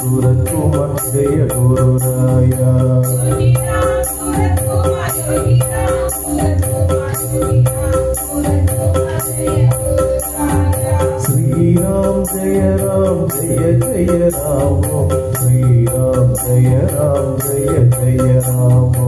सूरत कुमार जय गुरुराया श्री राम जय जय राम श्री राम जय जय Ram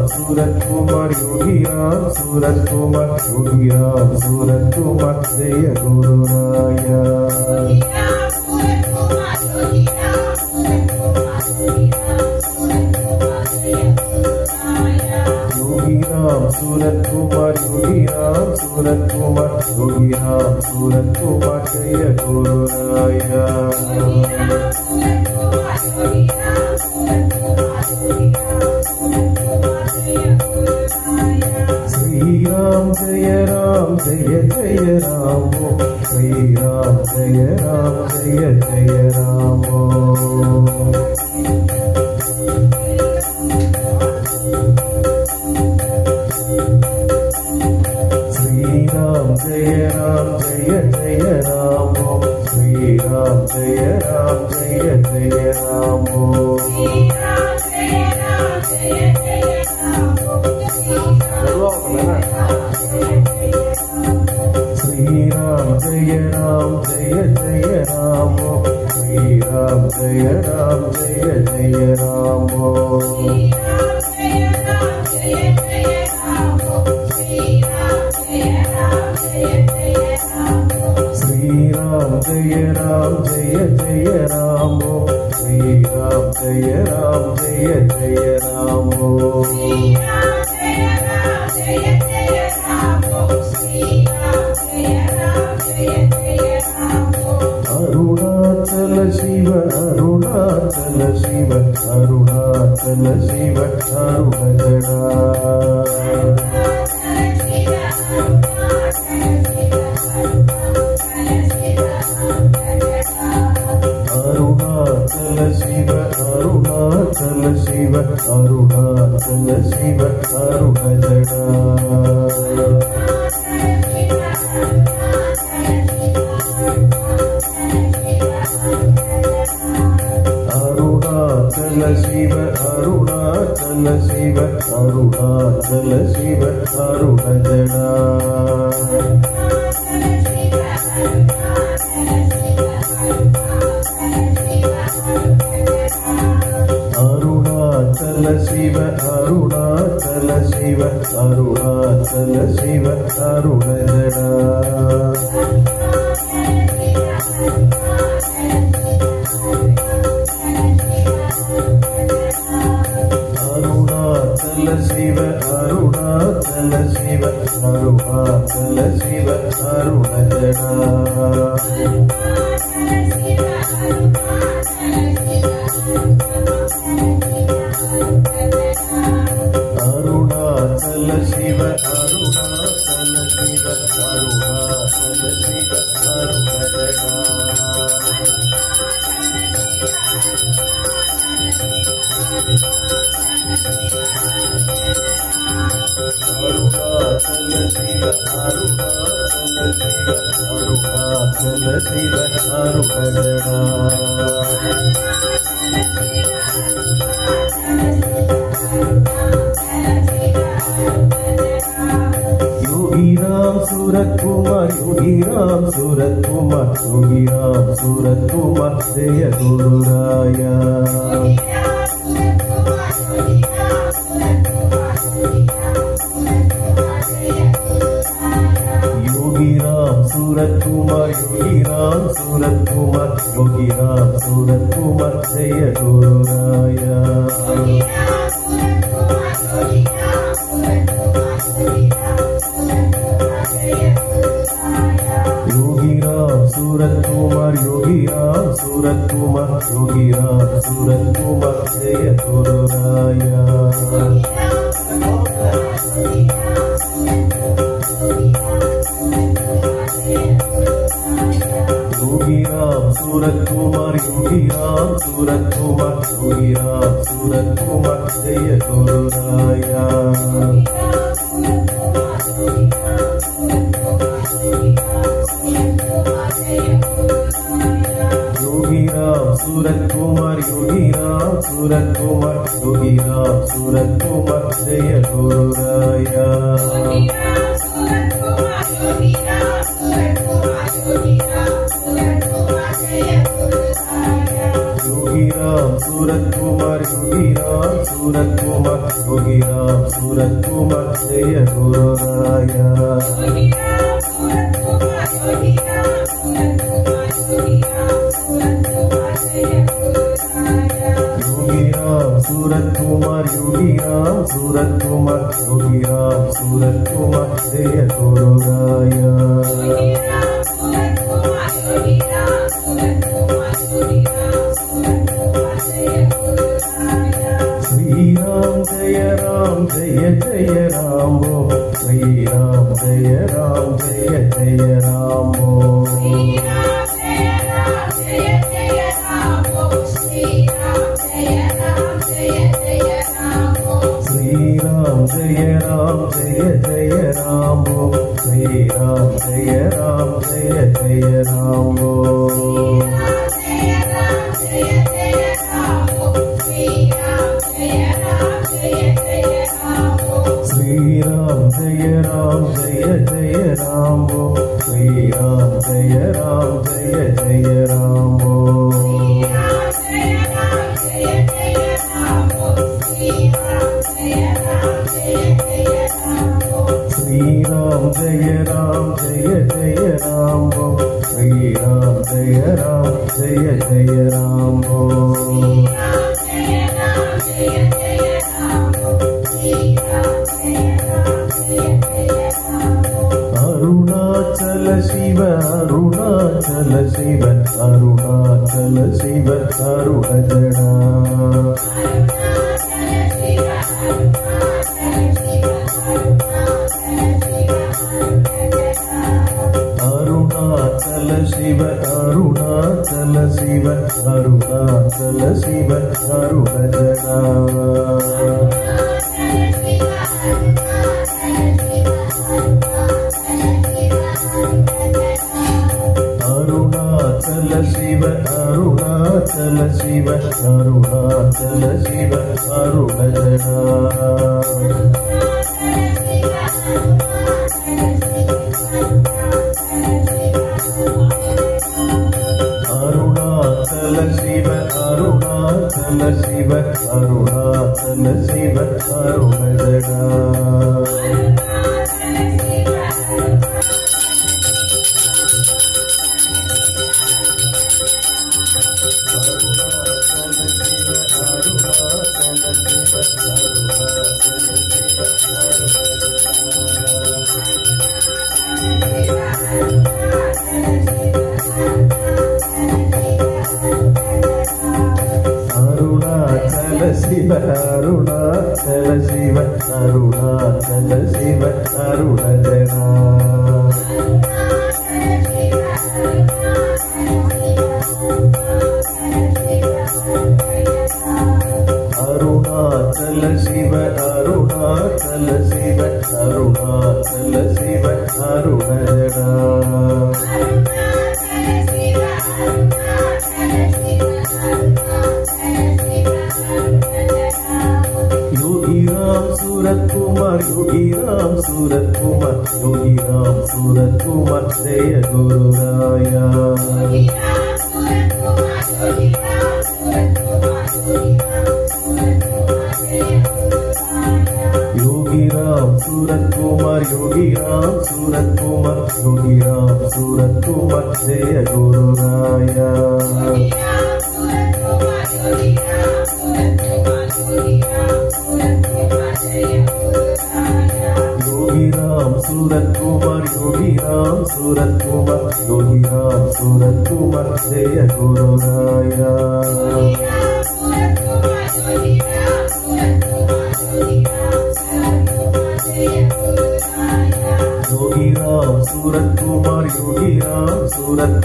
Surat Kumar Yogi Ram Surat Kumar Yogi Ram Surat Kumar Jaya Guru Raya Yogi Ram Surat Kumar Yogi Ram Surat Kumar Yogi Ram Surat Kumar Jaya Guru Raya Sri Ram Jaya Ram Jaya Jaya Ram Sri Ram Jaya Ram Jaya Jaya Ram Sri Ram Jaya Ram Jaya Jaya Ram Sri Ram Jaya Ram Jaya Jaya Ram Sri Ram Jaya Ram Jaya Jaya Ram Sri Ram Jaya Ram Jaya Jaya Ram Sri Ram Jaya Ram Jaya Jaya Ram Sri Ram Jaya Ram Jaya Jaya Ram Arunachala Shiva Arunachala Shiva Arunachala Shiva Arunachala Arunachala Shiva Arunachala Shiva Arunachala Shiva Arunachala Arunachala Shiva Arunachala Shiva Arunachala Shiva Arunachala Arunachala Shiva Arunachala Shiva Arunachala Shiva Arunachala Arunachala Shiva Arunachala Shiva Arunachala Shiva Arunachala Arunachala Shiva Arunachala Shiva Arunachala Shiva Arunachala Arunachala Shiva Arunachala Shiva Arunachala Shiva Arunachala Yogi Ram Surat Kumar Yogi Ram Surat Kumar Yogi Ram Surat Kumar Jaya Guru Raya Yogi Ram Surat Kumar Yogi Ram Surat Kumar Yogi Ram Surat Kumar Jaya Guru Raya Yogi Ram Surat Kumar Yogi Ram Surat Kumar Yogi Ram Surat Kumar Jaya Guru Raya Yogi Ram Surat Kumar Yogi Ram Surat Kumar Yogi Ram Surat Kumar Jaya Guru Raya Yogi Ram Surat Kumar Yogi Ram Surat Kumar Yogi Ram Surat Kumar Jaya Guru Raya Yogi Ram Surat Kumar Yogi Ram Surat Kumar Yogi Ram Surat Kumar जय गुरुराया सूरत कुमार योगीराम सूरत कुमार योगीराम सूरत कुमार जय गुरुराया श्री राम जय जय राम श्री राम जय जय राम जय राम जय जय राम श्री राम जय जय राम श्री राम जय जय राम श्री राम जय जय राम श्री राम जय जय राम श्री राम जय जय राम अरुणाचल शिव अरुणाचल शिव अरुणाचल शिव अरुणजना अरुणाचल शिव अरुणाचल शिव अरुणाचल शिव अरुणजना अरुणाचल शिव अरुणाचल शिव अरुणाचल शिव अरुणजना अरुणाचल शिव अरुणाचल शिव अरुणाचल शिव अरुणजना शिव अरुणाचल शिव अरुणाचल शिव अरुणजना अरुणाचल शिव अरुणाचल शिव अरुणाचल शिव अरुणजना सूरत कुमार योगीराम सूरत कुमार जय गुरुराया योगीराम सूरत कुमार जय गुरुराया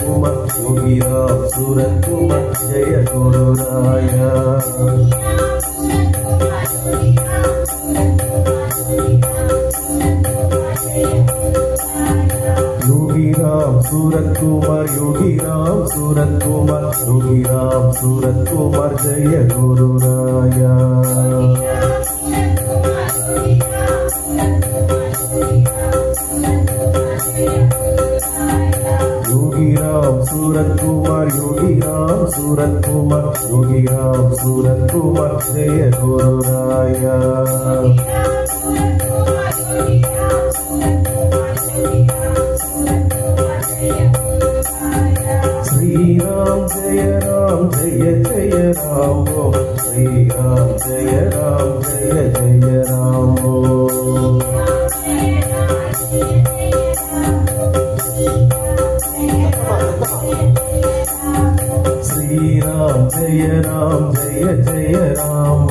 योगीराम सूरत कुमार जय गुरुराया योगीराम सूरत कुमार जय गुरुराया योगीराम सूरत कुमार जय गुरुराया योगीराम सूरत कुमार जय गुरुराया जय जय राम श्री राम जय राम जय जय राम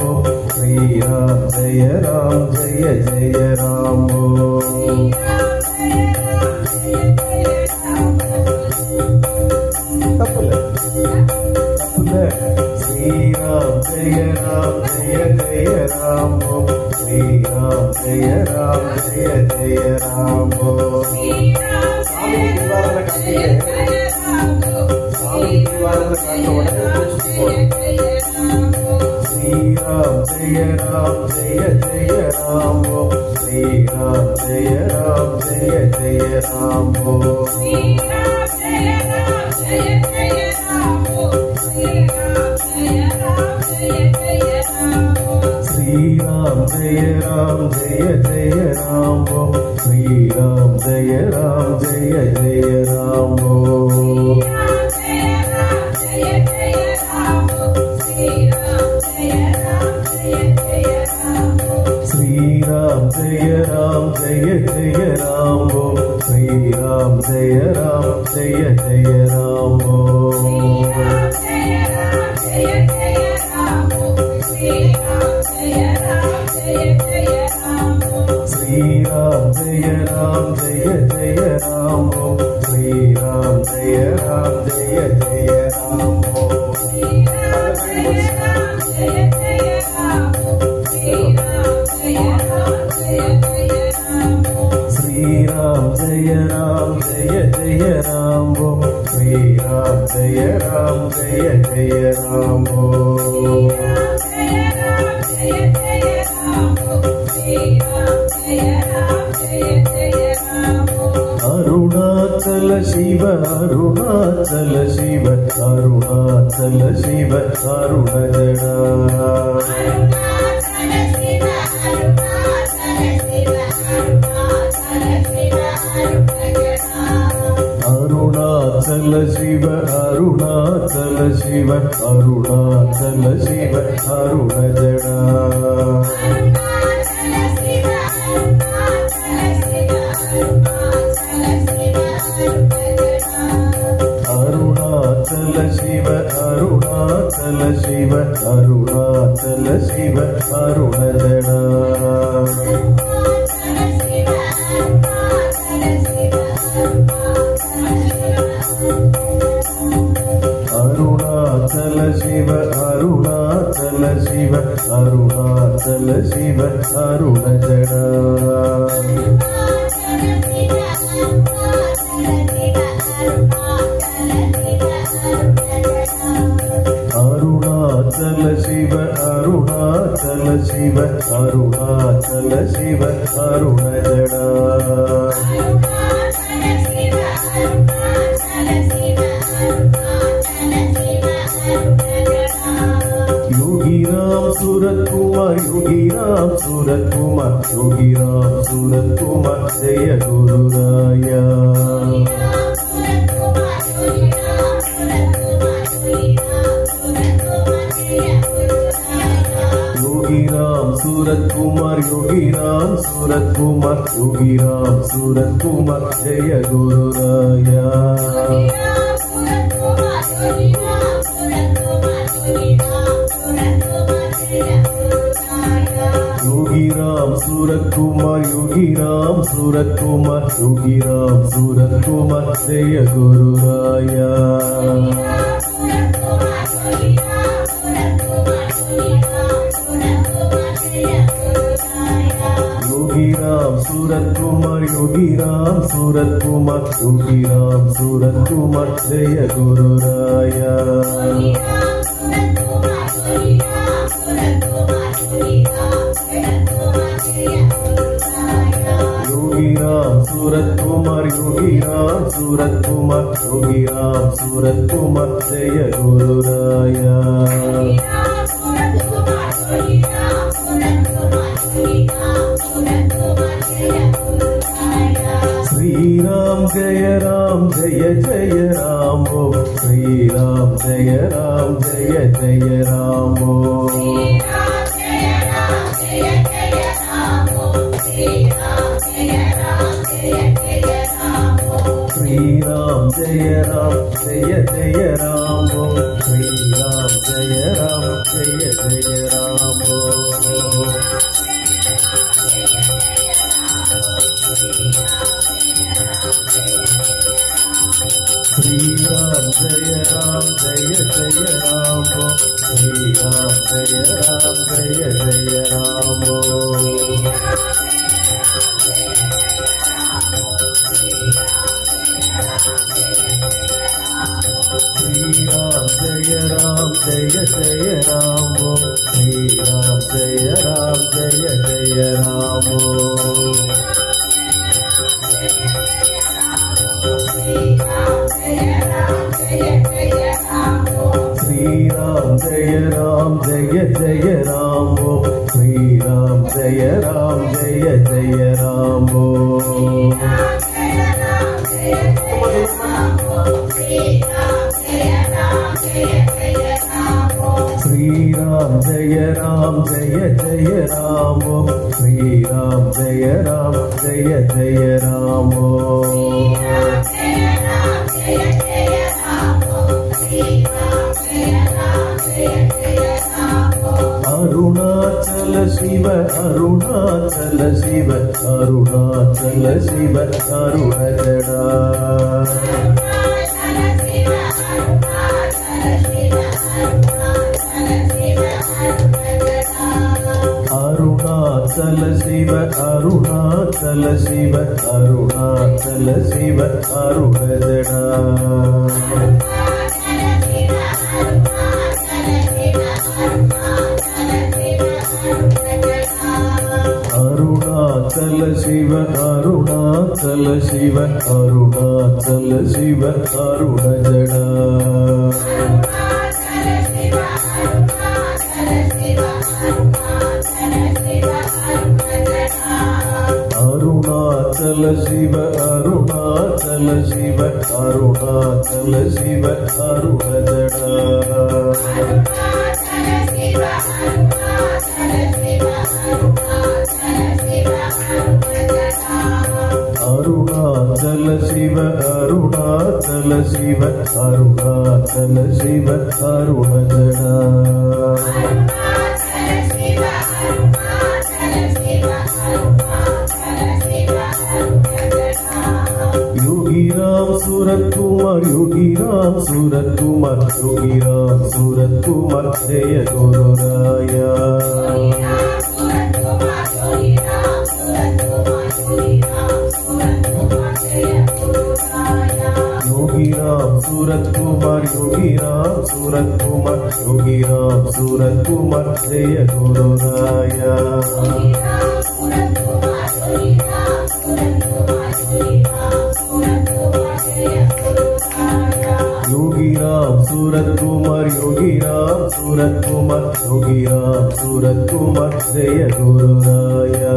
श्री राम जय राम जय जय राम श्री राम जय राम जय जय राम श्री राम जय राम जय जय राम श्री राम जय राम जय जय राम श्री राम जय राम जय जय राम श्री राम जय राम जय जय राम श्री राम जय राम जय जय राम श्री राम जय राम जय जय राम श्री राम जय राम जय जय राम श्री राम जय राम जय जय राम श्री राम जय राम जय जय राम श्री राम जय राम जय जय राम श्री राम जय राम जय जय राम अरुणाचल शिव अरुणाचल शिव अरुणाचल शिव अरुण जड़ा अरुणाचल शिव अरुणाचल शिव अरुणाचल शिव अरुण जड़ा अरुणाचल शिव अरुणाचल शिव अरुणाचल शिव अरुण जड़ा अरुणाचल शिव अरुणाचल शिव अरुणाचल शिव अरुण जड़ा अरुणाचल शिव अरुणाचल शिव अरुणाचल शिव अरुण जड़ा योगी राम सूरत कुमार योगी राम सूरत कुमार योगी राम सूरत कुमार जय गुरु राया योगी राम सूरत कुमार योगी राम सूरत कुमार योगी राम सूरत कुमार जय गुरु राया योगी राम सूरत कुमार योगी राम सूरत कुमार योगी राम सूरत कुमार जय गुरु राया योगी राम सूरत कुमार योगी राम सूरत कुमार योगी राम सूरत कुमार जय गुरु राया योगी राम सूरत कुमार योगी राम सूरत कुमार योगी राम सूरत कुमार जय गुरु राया श्री राम जय राम जय जय राम श्री राम जय राम जय जय राम जय राम जय जय राम श्री राम जय जय राम श्री राम जय राम जय जय राम श्री राम जय जय राम श्री राम जय राम जय जय राम श्री राम जय जय राम श्री राम जय राम जय जय राम श्री राम जय जय राम श्री राम जय राम जय जय राम श्री राम जय जय राम अरुणाचल शिव अरुणाचल शिव अरुणाचल शिव अरुणजडा अरुणाचल शिव अरुणाचल शिव अरुणाचल शिव अरुणजडा अरुणाचल शिव अरुणाचल शिव अरुणाचल शिव अरुणजडा अरुणाचल शिव अरुणाचल शिव अरुणाचल शिव अरुणजडा अरुणाचल शिव अरुणाचल शिव अरुणाचल शिव अरुणजडा योगी राम सूरत कुमार योगी राम सूरत कुमार योगी राम सूरत कुमार जय गुरुराया योगी राम सूरत कुमार योगी राम सूरत कुमार योगी राम सूरत कुमार जय गुरुराया योगी राम सूरत कुमार योगी राम सूरत कुमार योगी राम सूरत कुमार जय गुरुराया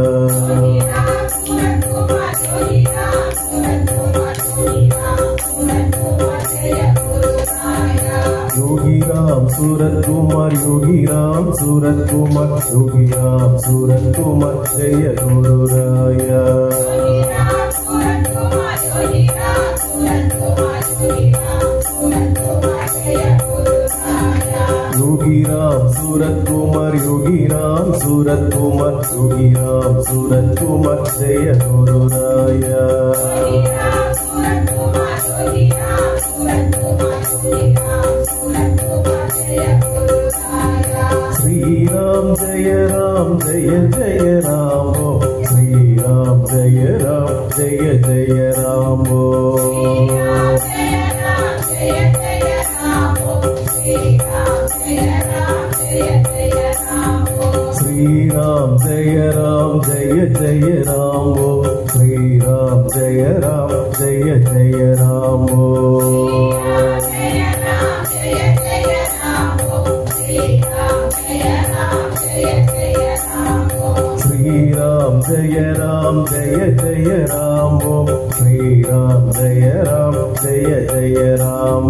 योगी राम सूरत कुमार योगी राम सूरत कुमार योगी राम सूरत कुमार जय गुरुराया योगी राम सूरत कुमार योगी राम सूरत कुमार योगी राम सूरत कुमार जय गुरुराया श्री राम जय जय राम श्री राम जय जय राम श्री राम जय जय राम श्री राम जय जय राम श्री राम जय जय राम श्री राम जय जय राम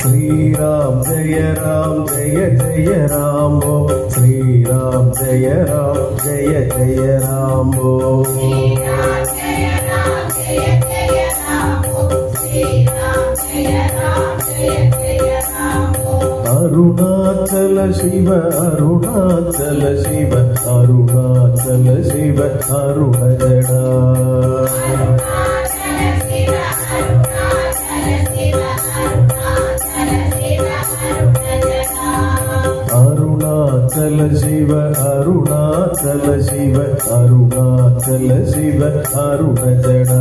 श्री योगी राम जय जय राम ओम श्री राम जय जय राम ओम अरुणाचल शिव अरुणाचल शिव अरुणाचल शिव अरुण जड़ा अरुणाचल शिव अरुणाचल शिव अरुणाचल शिव अरुण जड़ा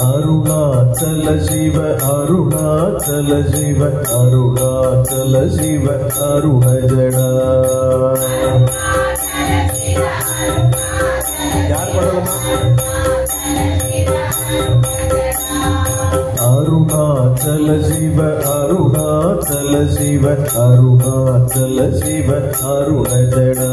अरुणाचल शिव अरुणाचल शिव अरुणाचल शिव अरुण जड़ा अरुणाचल शिव अरुणाचल शिव अरुणाचल शिव अरुण जड़ा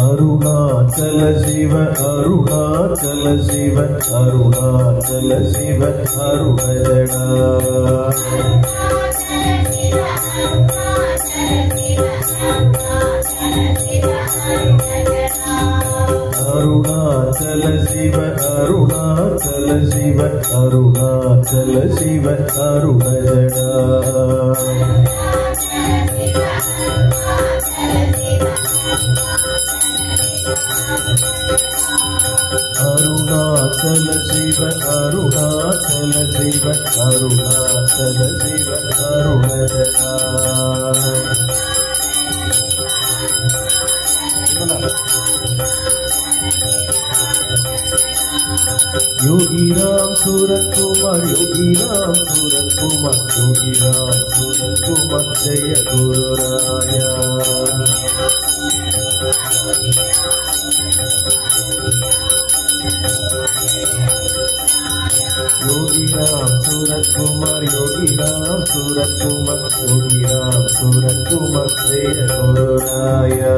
अरुणाचल शिव अरुणाचल शिव अरुणाचल शिव अरुण जड़ा अरुणाचल शिव अरुणाचल शिव अरुणाचल शिव अरुण जड़ा अरुणाचल शिव अरुणाचल शिव अरुणाचल शिव अरुण जड़ा योगी राम सूरत कुमार योगी राम सूरत कुमार योगी राम सूरत कुमार जय गुरु राया योगी राम सूरत कुमार योगी राम सूरत कुमार योगी राम सूरत कुमार जय गुरु राया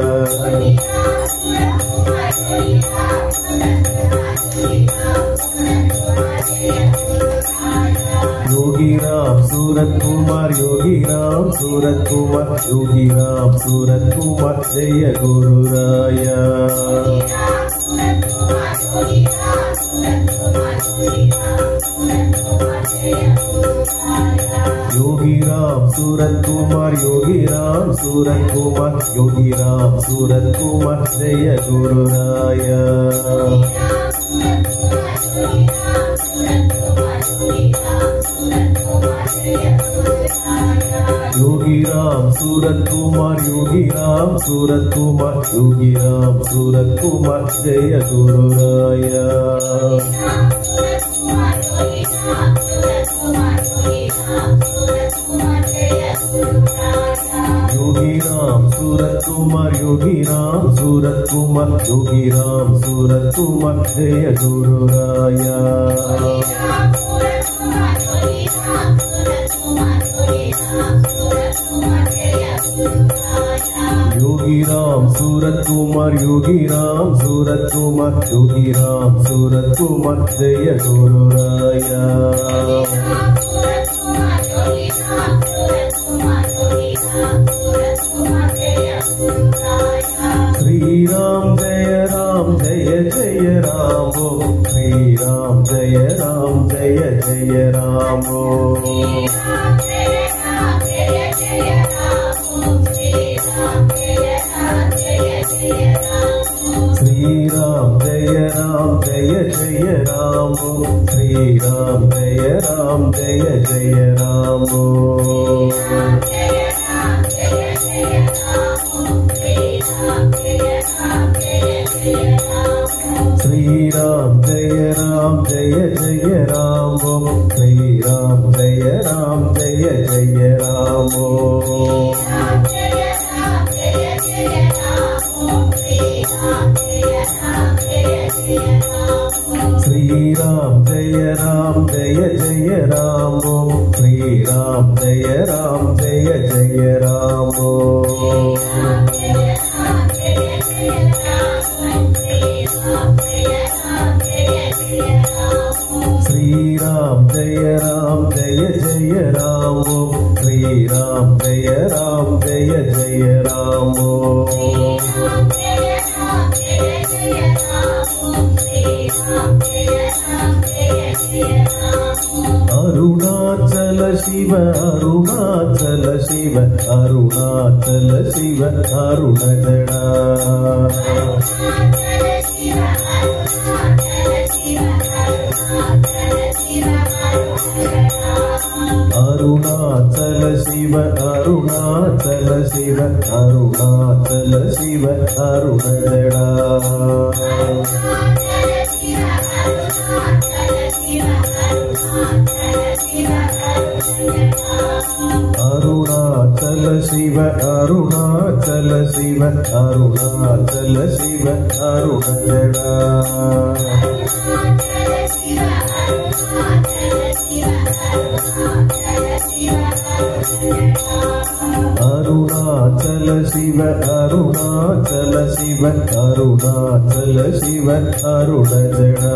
योगी राम सूरत कुमार योगी राम सूरत कुमार योगी राम सूरत कुमार जय गुरु राया योगी राम सूरत कुमार योगी राम सूरत कुमार योगी राम सूरत कुमार जय गुरु राया योगी राम सूरत कुमार योगी राम सूरत कुमार योगी राम सूरत कुमार जय गुरु राया योगी राम सूरत कुमार योगी राम सूरत कुमार योगी राम सूरत कुमार जय गुरु राया योगी राम सूरत कुमार योगी राम सूरत कुमार योगी राम सूरत कुमार जय गुरु राया श्री राम जय जय राम ओम श्री राम जय जय राम ओम श्री राम जय जय राम ओम श्री राम जय जय राम ओम श्री राम जय जय राम ओम श्री राम जय जय राम ओम श्री राम जय जय राम ओम Shri Ram Jaya Jaya Ram Sri Ram Jaya Jaya Ram Sri Ram Jaya Jaya Ram Arunachala Shiva Arunachala Shiva Arunachala Shiva Arunajana Arunachala Shiva Arunachala Shiva Arunachala Shiva Arunajana Arunachala Shiva Arunachala Shiva Arunachala Shiva Arunajana Arunachala Shiva Arunachala Shiva Arunachala Shiva Arunajana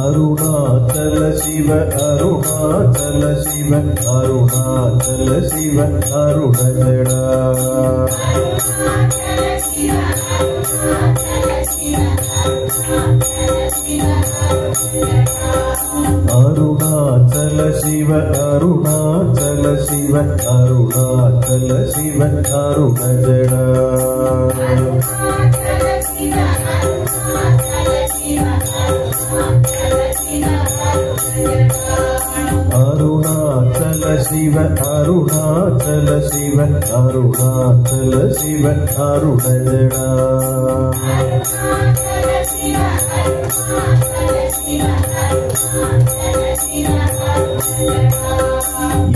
Arunachala Shiva Arunachala Shiva Arunachala Shiva Arunajana Arunachala Shiva Arunachala Shiva Arunachala Shiva Arunajana Arunachala Shiva Arunachala Shiva Arunachala Shiva Arunajana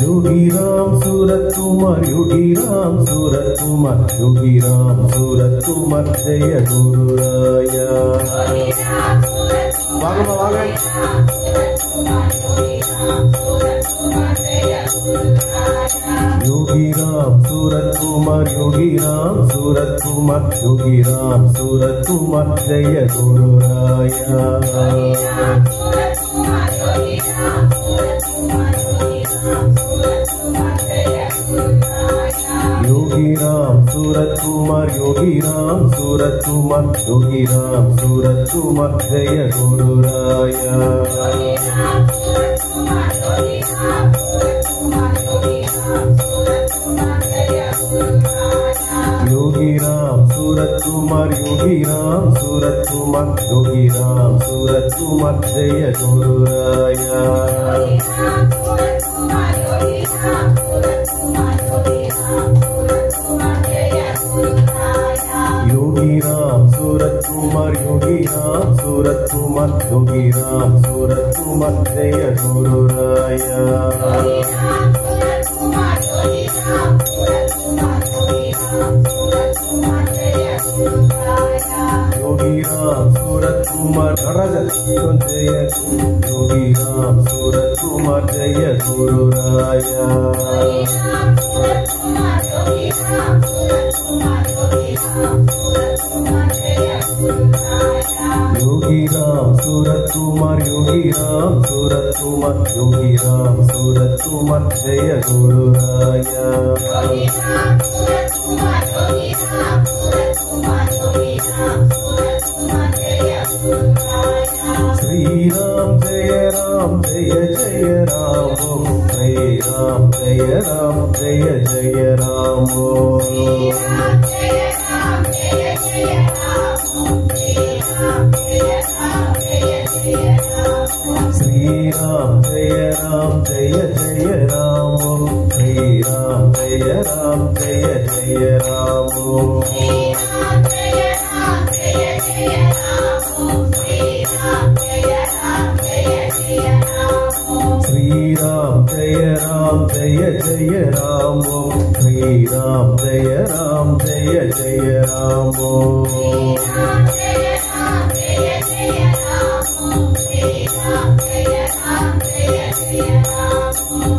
Yogi Ram Surat Kumar Yogi Ram Surat Kumar Yogi Ram Surat Kumar Jaya Guru Raya Yogi Ram Surat Kumar Yogi Ram Surat Kumar Yogi Ram Surat Kumar Jaya Guru Raya Yogi Ram Surat Kumar Yogi Ram Surat Kumar Yogi Ram Surat Kumar Jaya Guru Raya Yogi Ram Surat Kumar Yogi Ram Surat Kumar Yogi Ram Surat Kumar Jaya Guru Raya Yogi Ram Surat Kumar Yogi Ram Surat Kumar Yogi Ram Surat Kumar Jaya Guru Raya Yogi Ram Surat Kumar Jaya Yogi Ram Surat Kumar Jaya Guru Raya Yogi Ram Surat Kumar Yogi Ram Surat Kumar Yogi Ram Surat Kumar Jaya Guru Raya Sri Ram Jaya Jaya Ram Sri Ram Jaya Jaya Ram Sri Ram Jaya Jaya Ram Sri Ram Jaya Jaya Ram Sri Ram Jaya Jaya Ram Sri Ram Jaya Ram Jaya Jaya Ram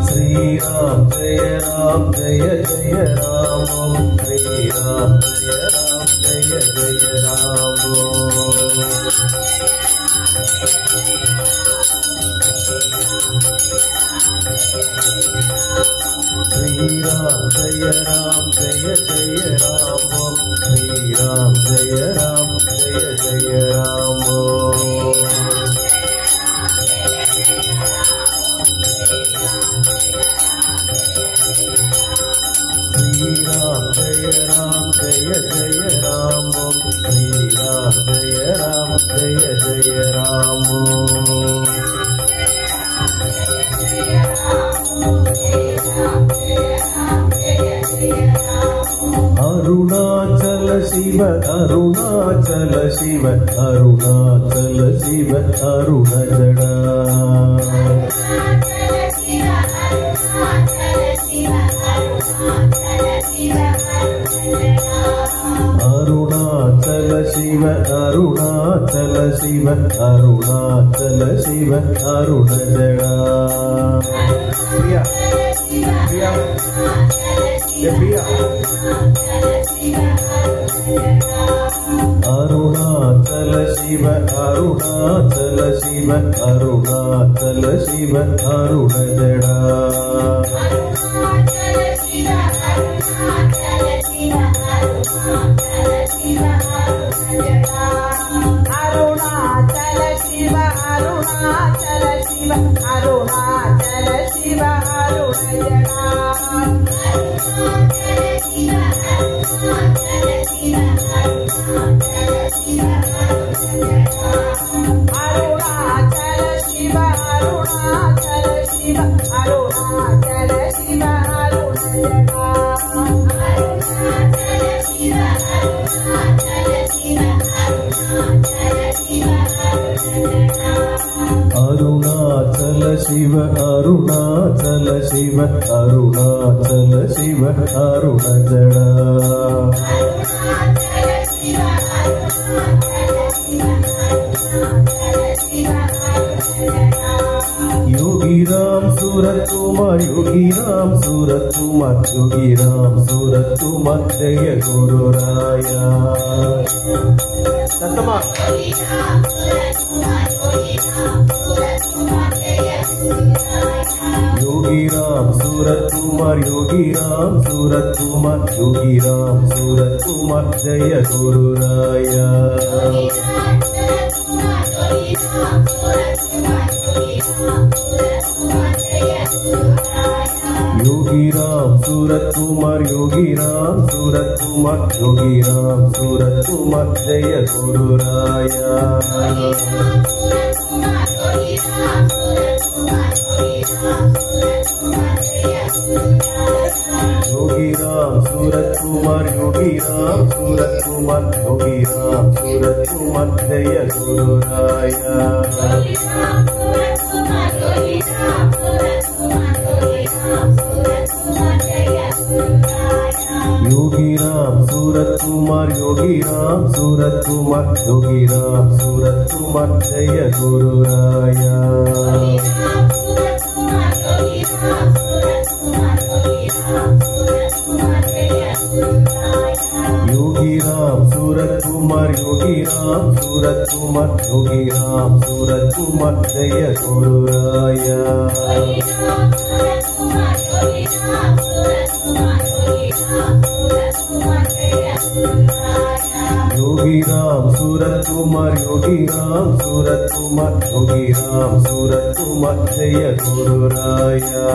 Sri Ram Jaya Ram Jaya Jaya Ram Sri Ram Jaya Ram Jaya Jaya Ram Sri Ram Jaya Ram Jaya Jaya Ram Sri Ram Jaya Ram Jaya Jaya Ram Sri Ram Jaya Ram Jaya Jaya Ram Sri Ram Jaya Ram Jaya Jaya Ram Arunachala Shiva Arunachala Shiva Arunachala Shiva Arunajada Arunachala Shiva Arunachala Shiva Arunachala Shiva Arunajada Priya Priya Priya Arunachala Shiva Arunachala Shiva Arunachala Shiva Arunajada Arunachala Shiva Arunachala Shiva Arunachala Shiva Arunajada Arunachala Shiva Arunachala Shiva Arunachala Shiva Arunajada Arunachala Shiva Arunachala Shiva Arunachala Shiva Arunajada Yogi Ram Surat Kumar Yogi Ram Surat Kumar Yogi Ram Surat Kumar Jaya Guru Raya Sattama Yogi Ram Surat Kumar Yogi Ram Surat Kumar Yogi Ram Surat Kumar Jaya Guru Raya Yogi Ram Surat Kumar Yogi Ram Surat Kumar Yogi Ram Surat Kumar Jaya Guru Raya Yogi Ram Surat Kumar Yogi Ram Surat Kumar Yogi Ram Surat Kumar Jaya Guru Raya Yogi Ram Surat Kumar Yogi Ram Surat Kumar Yogi Ram Surat Kumar Jaya Guru Raya Yogi Ram Surat Kumar Yogi Ram Surat Kumar Yogi Ram Surat Kumar Jaya Guru Raya Yogi Ram Surat Kumar Yogi Ram Surat Kumar Yogi Ram Surat Kumar Jaya Guru Raya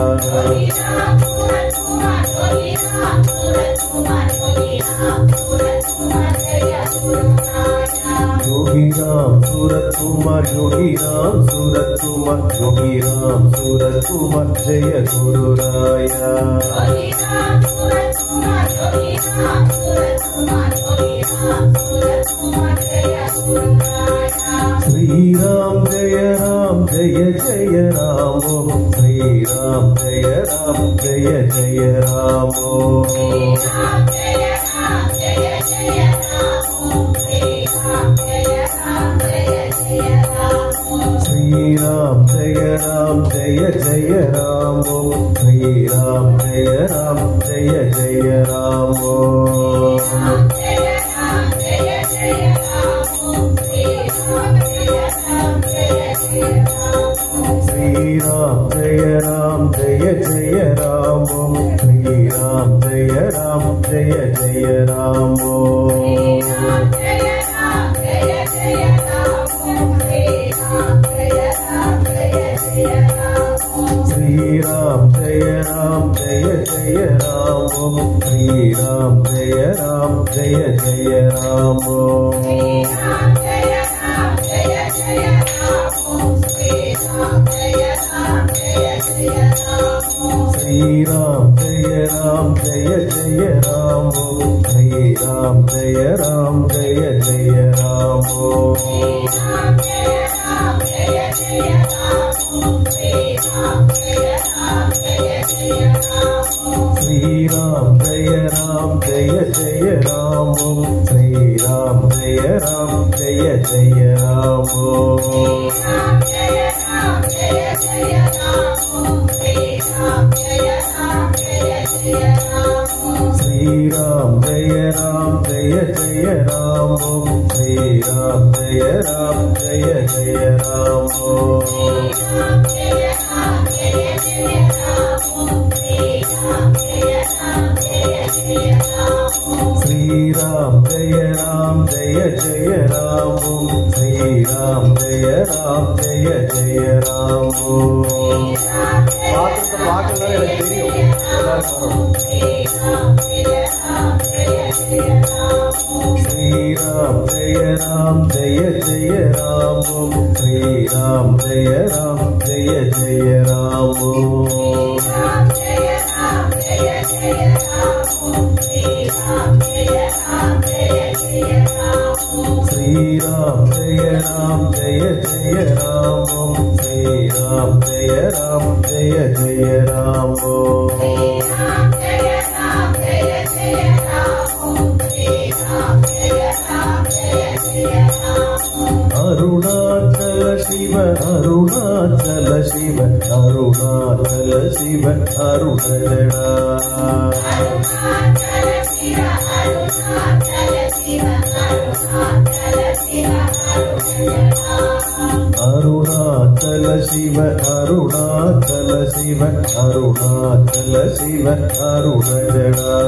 Yogi Ram Surat Kumar Yogi Ram Surat Kumar Yogi Ram Surat Kumar Jaya Guru Raya Sri Ram Jaya Ram जय जय राम श्री राम जय राम जय जय राम श्री राम जय राम जय जय राम श्री राम जय राम जय जय राम श्री राम जय राम जय जय राम श्री राम जय राम जय जय राम श्री राम जय राम जय जय राम श्री राम जय राम जय जय राम श्री राम जय राम जय जय राम श्री राम जय राम जय जय राम श्री राम जय राम जय जय राम श्री राम जय राम जय जय राम श्री राम जय राम जय जय राम श्री राम जय राम जय जय राम श्री राम जय राम जय जय राम श्री राम जय राम जय जय राम श्री राम जय राम जय जय राम श्री राम जय राम जय जय राम श्री राम जय राम जय जय राम श्री राम जय राम जय जय राम अरुणाचल शिव अरुणाचल शिव अरुणाचल शिव अरुणजड़ा अरुणाचल शिव अरुणाचल शिव अरुणाचल शिव अरुणजड़ा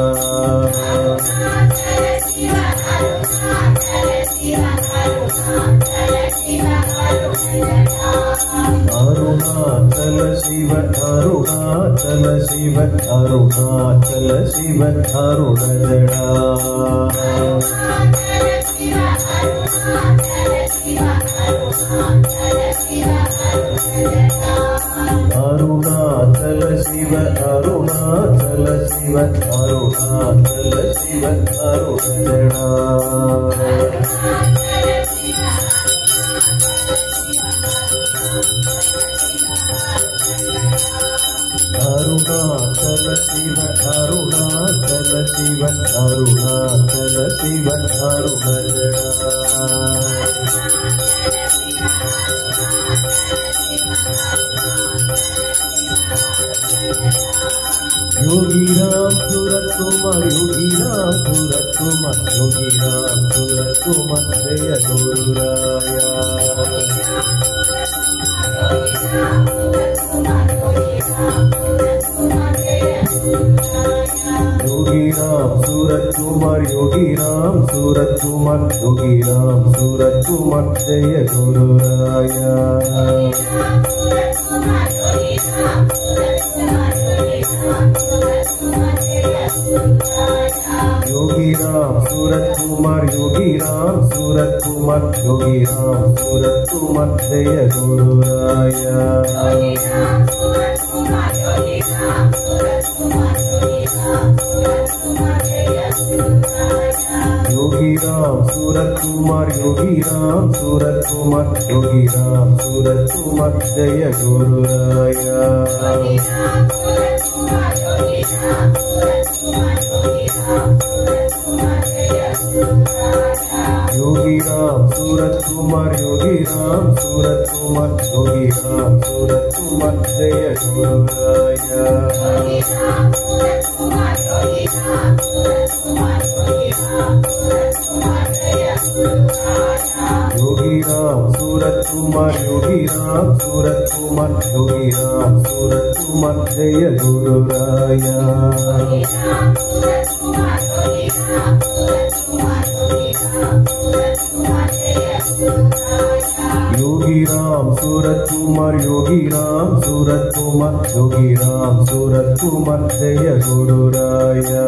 अरुणाचल शिव अरुणाचल शिव अरुणाचल शिव अरुणजड़ा अरुणाचल शिव अरुणाचल शिव अरुणाचल शिव अरुणजड़ा अरुणाचल शिव अरुणाचल शिव अरुणाचल शिव अरुणजड़ा योगी राम सूरत कुमार योगी राम सूरत कुमार योगी राम सूरत कुमार जय गुरुराया योगी राम सूरत कुमार योगी राम सूरत कुमार योगी राम सूरत कुमार जय गुरुराया योगी राम सूरत कुमार योगी राम सूरत कुमार योगी राम सूरत कुमार जय गुरुराया योगी Yogi Ram Surat Kumar, Yogi Ram Surat Kumar, Yogi Ram Surat Kumar, Jaya Guru Raya. Yogi Ram Surat Kumar, Yogi Ram Surat Kumar, Yogi Ram Surat Kumar, Jaya Guru Raya. Yogi Ram Surat Kumar, Yogi Ram Surat Kumar, Yogi Ram Surat Kumar, Jaya Guru Raya. Yogi Ram Surat Kumar, Yogi Ram Surat Kumar, Yogi Ram Surat Kumar, Jaya Guru Raya.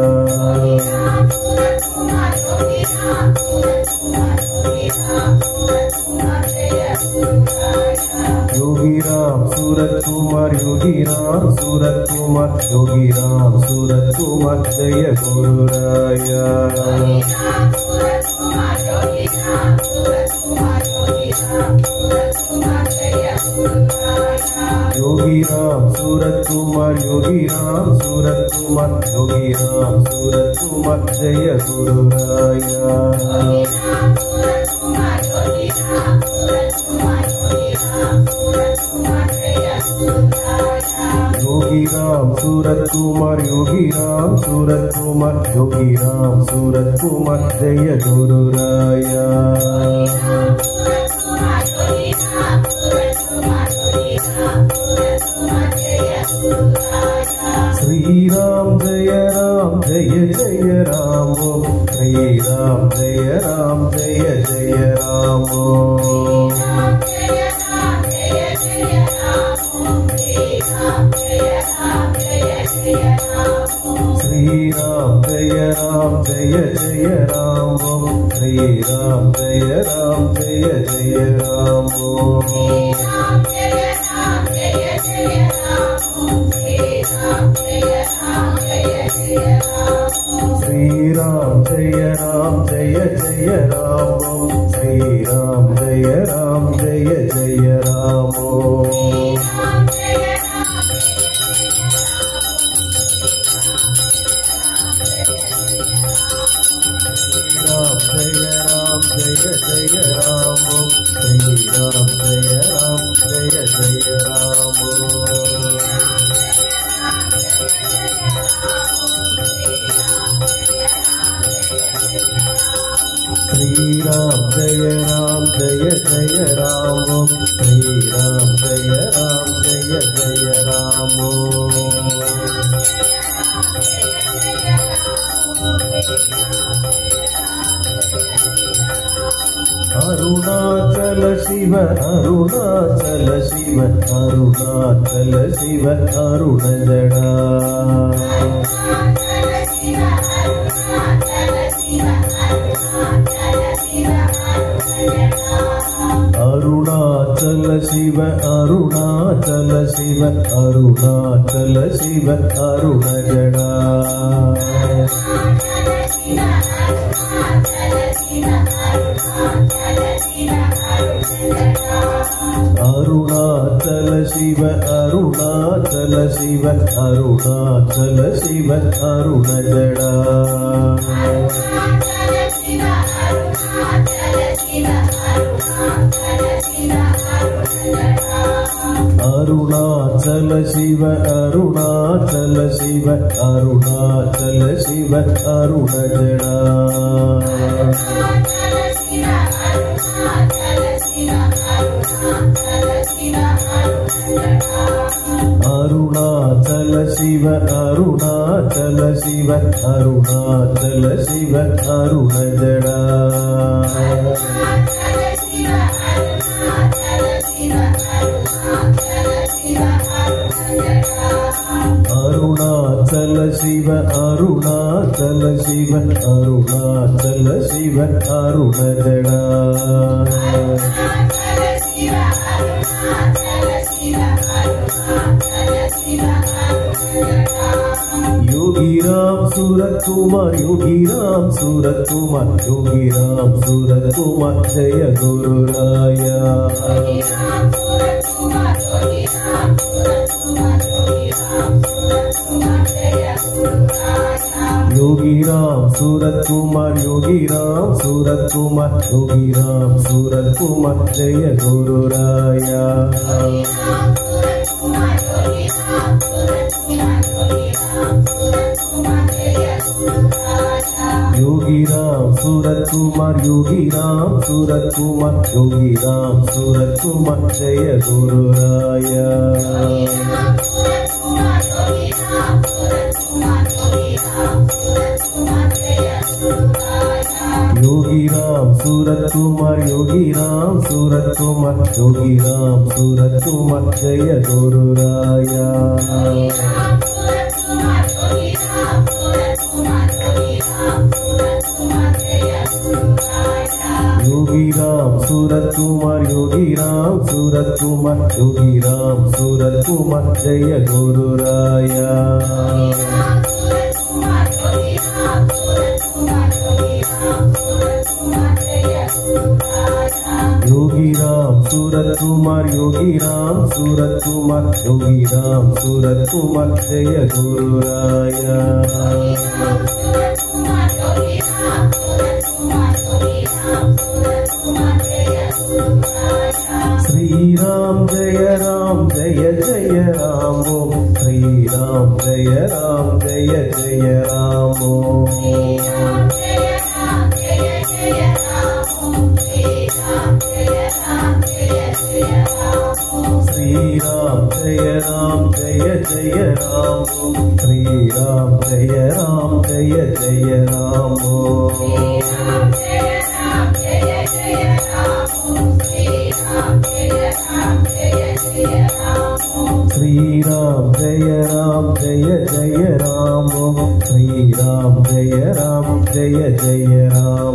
Yogi Ram Surat Kumar, Yogi Ram Surat Kumar, Yogi Ram Surat Kumar, Jaya Guru Raya. Yogi Ram Surat Kumar, Yogi Ram Surat Kumar, Yogi Ram Surat Kumar, Jaya Guru Raya. Yogi Ram Surat Kumar, Yogi Ram Surat Kumar, Yogi Ram Surat Kumar, Jaya Guru Raya. Sri Ram Jaya Ram, Jaya Jaya Ram, Sri Ram Jaya Ram, Jaya Jaya Ram. Sri Ram Jaya Ram, Jaya Jaya Ram, Sri Ram Jaya Ram, Jaya Jaya Ram. Sri Ram Jaya Ram, Jaya Jaya Ram, Sri Ram Jaya Ram, Jaya Jaya Ram. Ram Jaya Ram, Jaya Jaya Ram, Sri Ram Jaya Ram, Jaya Jaya Ram. Sri Ram Jaya Ram, Jaya Jaya Ram, Sri Ram Jaya Ram, Jaya Jaya Ram. Arunachala Shiva, Arunachala Shiva, Arunachala Shiva, Arunajada. Arunachala Shiva, Arunachala Shiva, Arunachala Shiva, Arunajada. Arunachala Shiva, Arunachala Shiva, Arunachala Shiva, Arunajada. Arunachala Shiva, Arunachala Shiva, Arunachala Shiva, Arunajada. Arunachala Shiva, Arunachala Shiva, Arunachala Shiva, Arunajada. Arunachala Shiva, Arunachala Shiva, Arunachala Shiva, Arunajada. Yogi Ram Surat Kumar, Yogi Ram, Surat Kumar, Yogi Ram, Surat Kumar, Jaya Guru Raya. Yogi Ram, Surat Kumar, Yogi Ram, Surat Kumar, Yogi Ram, Surat Kumar, Jaya Guru Raya. Yogi Ram, Surat Kumar, Yogi Ram, Surat Kumar, Yogi Ram, Surat Kumar, Jaya Guru Raya. Yogi Ram, Surat Kumar, Yogi Ram, Surat Kumar, Yogi Ram, Surat Kumar, Jaya Guru Raya. Yogi Ram, Surat Kumar, Yogi Ram, Surat Kumar, Yogi Ram, Surat Kumar, Jaya Guru Raya. Yogi Ram, Surat Kumar, Yogi Ram, Surat Kumar, Yogi Ram, Surat Kumar, Jaya Guru Raya. Sri Ram, Jaya Ram, Jaya Jaya Ram, Om Sri Ram, Jaya Ram, Jaya Jaya Ram, Om Sri Ram, Jaya Ram, Jaya Jaya Ram, Sri Ram, Jaya Ram, Jaya Jaya Ram, Sri Ram, Jaya Ram, Jaya Jaya Ram, Sri Ram, Jaya Ram, Jaya Jaya Ram, Sri Ram, Jaya Ram, Jaya Jaya Ram,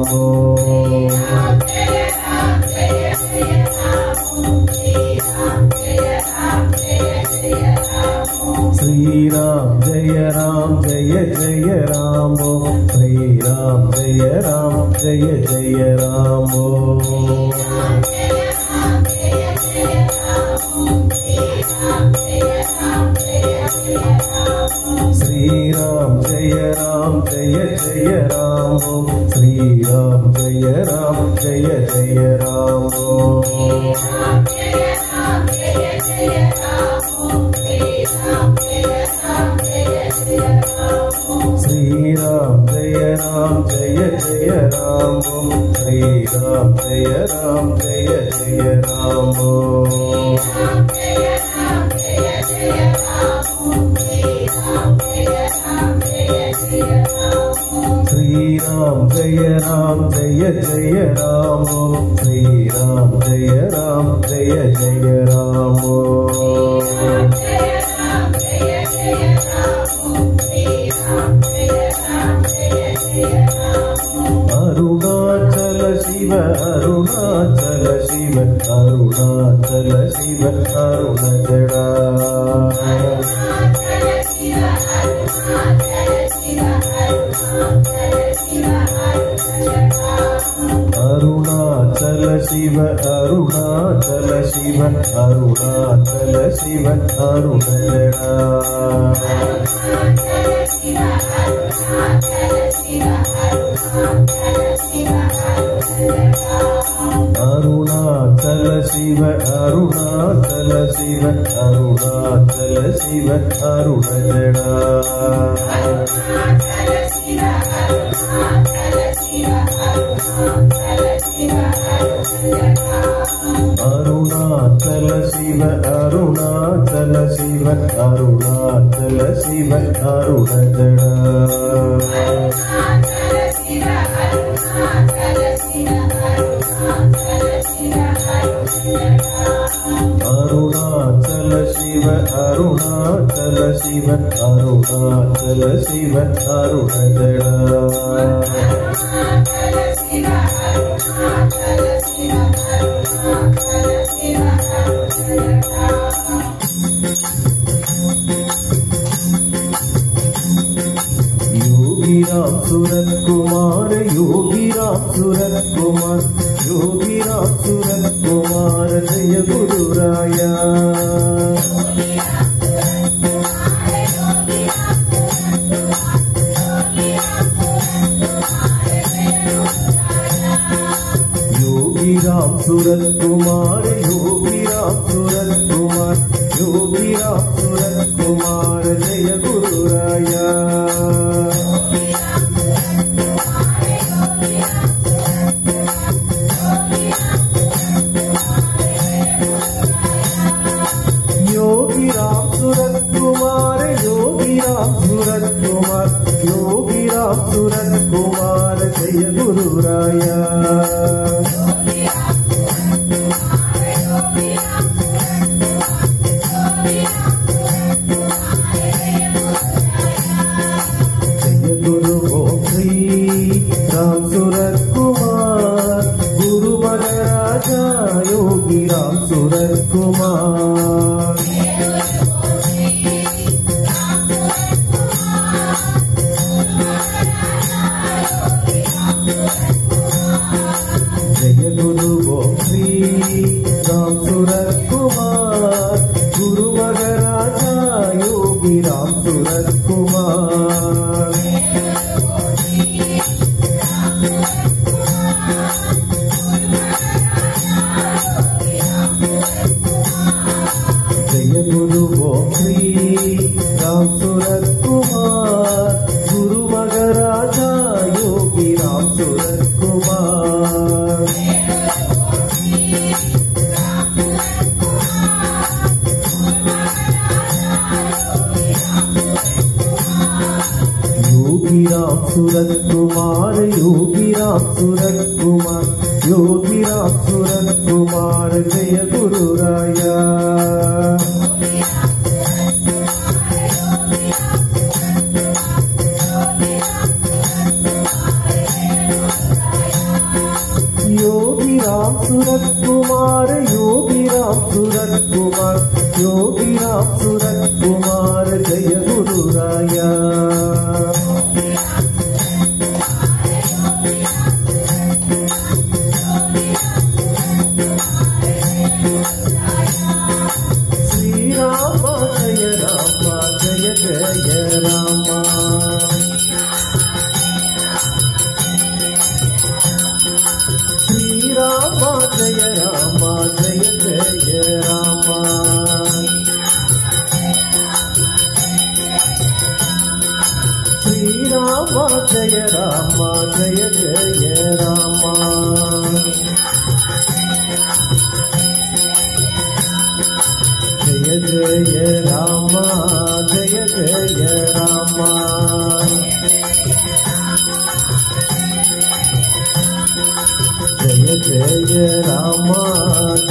Sri Ram, Jaya Ram, Jaya Jaya Ram, Sri Ram, Jaya Ram, Jaya Jaya Ram, Sri Ram, Jaya Ram, Jaya Jaya Ram, Sri Ram, Jaya Ram, Jaya Jaya Ram, Sri Ram, Jaya Ram, Jaya Jaya Ram, Sri Ram, Jaya Ram, Jaya Jaya Ram, Sri Ram, Jaya Ram, Jaya Jaya Ram, Arunachala Shiva, Arunachala Shiva, Arunachala Shiva, Arunachala. Arunachala Shiva, Arunachala Shiva, Arunachala Shiva, Arunachala. Arunachala Shiva, Arunachala Shiva, Arunachala Shiva, Arunachala. Arunachala Shiva, Arunachala Shiva, Arunachala Shiva, Arunachala. Arunachala Shiva, Arunachala Shiva, Arunachala Shiva, Arunachala. Yogi Ram, Ram Surat Kumar Yogi Ram Surat Kumar जय गुरु राया योगी राम सूरत कुमार योगी राम सूरत कुमार योगी राम सूरत कुमार जय गुरु राया योगी राम सूरत कुमार योगी राम सूरत कुमार योगी राम सूरत कुमार जय गुरु राया जय गुरु श्री राम सूरत कुमार गुरु महाराजा योगी राम सूरत कुमार जय गुरु श्री राम सूरत कुमार गुरु महाराजा योगी राम सूरत कुमार जय गुरु श्री राम सूरत कुमार गुरु महाराजा योगी राम सूरत कुमार योगी राम सूरत कुमार योगी राम सूरत कुमार योगी राम सूरत कुमार जय गुरु राया योगी राम सूरत कुमार योगी राम सूरत कुमार योगी राम सूरत कुमार जय गुरु राया श्री राम जय राम जय जय राम श्री राम जय राम जय जय राम श्री राम जय राम जय जय राम जय जय राम जय जय राम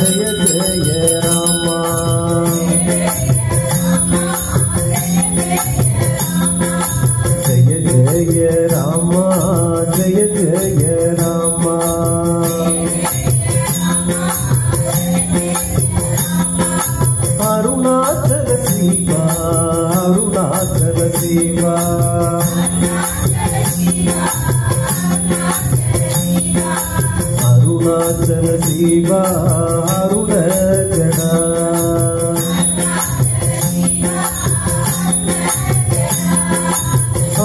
जय जय राम जय जय राम जय जय राम जय जय राम अरुणाचल शिवा अरुणाचल शिवा अरुणाचल शिवा अरुण जड़ा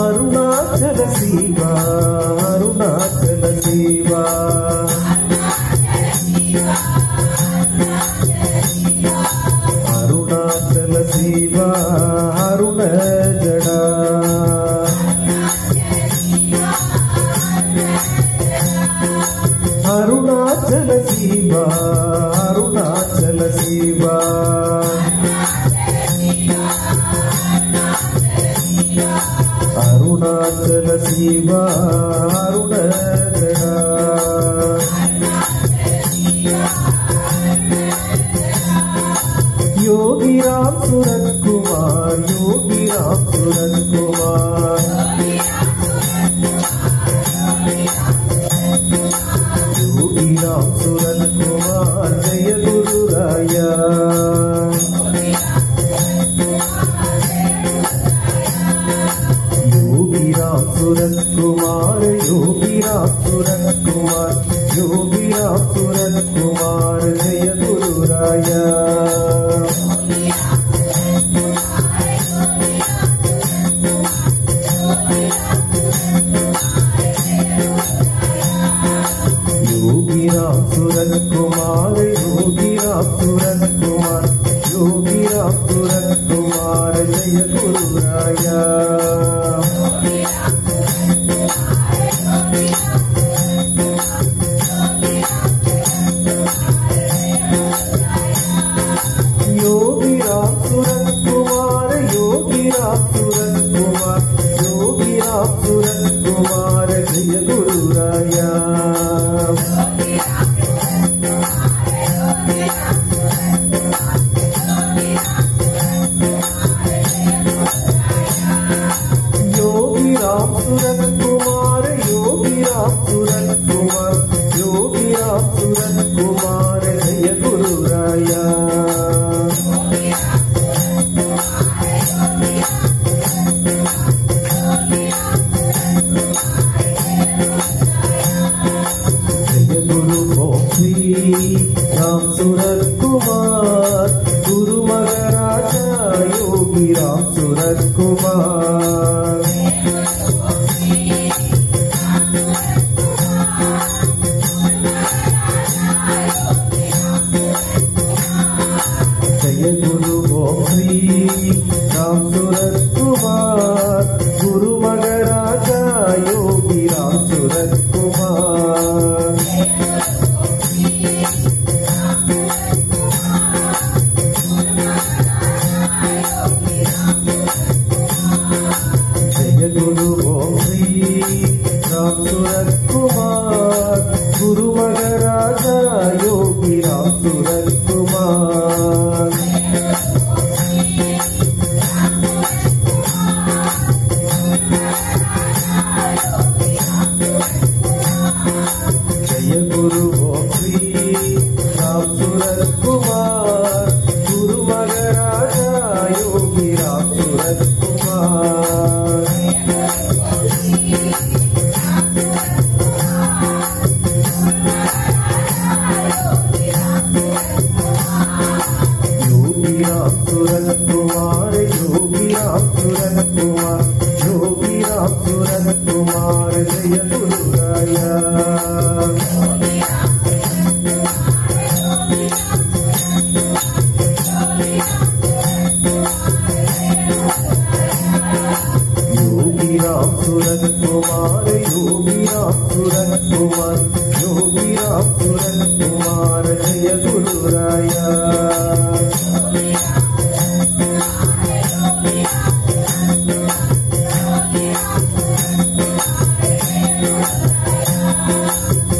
अरुणाचल शिवा अरुणाचल शिवा अरुणाचल शिवा अरुण जड़ा अरुणाचल शिवा अरुणाचल शिवा अरुणाचल शिवा अरुण जड़ा योगी राम सूरत कुमार योगी राम सूरत कुमार योगी राम सूरत कुमार जय गुरु राया योगी राम सूरत कुमार योगी राम सूरत कुमार योगी राम सूरत कुमार योगी राम सूरत कुमार जय गुरुराया योगी राम सूरत कुमार योगी राम सूरत कुमार योगी राम सूरत कुमार जय गुरुराया योगी राम सूरत कुमार योगी राम सूरत कुमार योगी राम सूरत कुमार जय गुरुराया राम सूरत कुमार गुरु महाराजा योगी राम सूरत कुमार जय गुरु श्री राम सूरत कुमार गुरु महाराजा योगी राम सूरत कुमार गुरु श्री राम सूरत कुमार गुरु महाराजा योगी राम सूरत कुमार जय गुरु श्री राम सूरत कुमार गुरु महाराजा योगी राम सूरत कुमार योगी राम सूरत कुमार योगी राम सूरत कुमार योगी राम सूरत कुमार जय गुरुराया योगी राम सूरत कुमार योगी राम सूरत कुमार योगी राम सूरत कुमार जय गुरुराया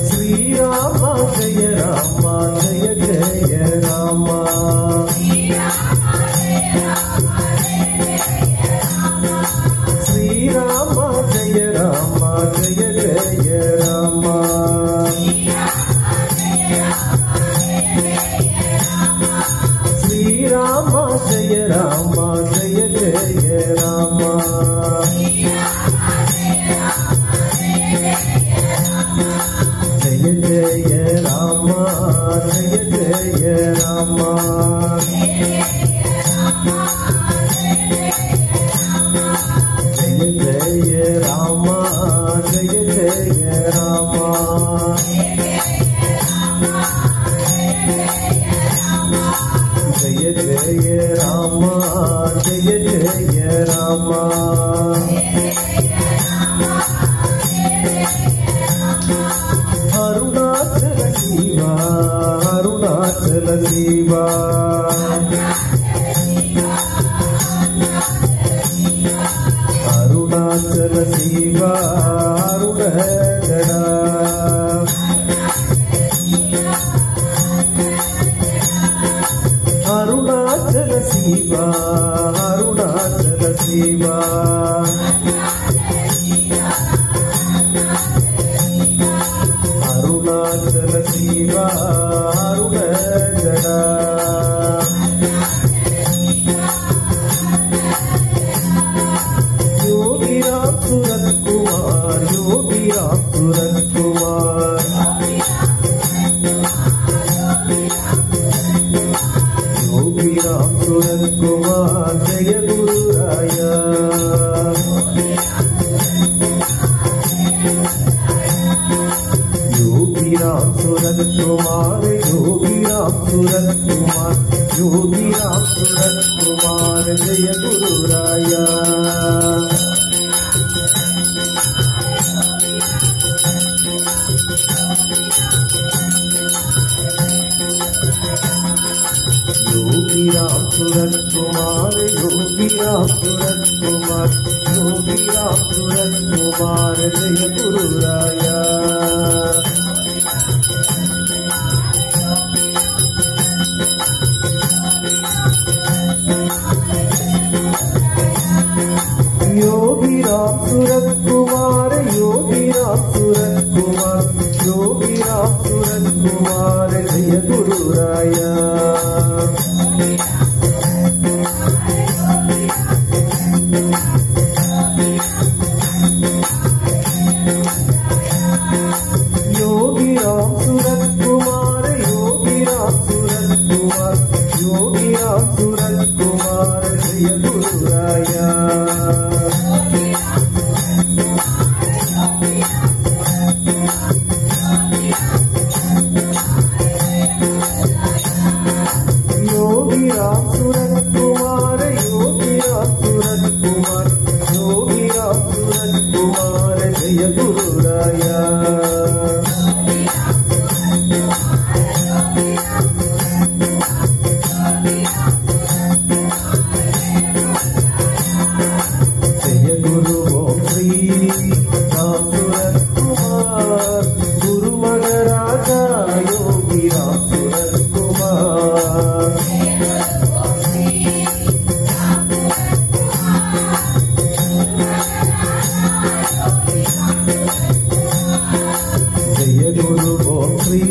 श्री राम जय राम जय जय राम श्री राम जय राम जय जय राम श्री राम जय राम जय जय राम जय जय राम जय जय राम जय जय राम जय जय राम जय जय राम जय जय राम अरुणाचल शिवा अरुणाचल शिवा अरुणाचल शिवा अरुणगणा अरुणाचल शिवा अरुणाचल शिवा अरुणाचल शिवा अरुणगणा योगी राम सूरत कुमार योगी राम सूरत कुमार योगी राम सूरत कुमार जय गुरुराया योगी राम सूरत कुमार योगी राम सूरत कुमार, योगी राम सूरत कुमार, जय गुरु राया। योगी राम सूरत कुमार, योगी राम सूरत कुमार, योगी राम सूरत कुमार, जय गुरु राया। योगी राम सूरत कुमार, योगी राम सूरत कुमार, योगी राम सूरत कुमार, जय गुरु राया। योगी राम सूरत कुमार, योगी राम सूरत कुमार, योगी राम सूरत कुमार, जय गुरु राया। योगी राम सूरत कुमार, योगी राम सूरत कुमार, योगी राम सूरत कुमार, जय गुरु राया। जय गुरु ओम श्री राम सूरत कुमार, गुरु महाराजा योगी राम सूरत कुमार। जय गुरु ओम श्री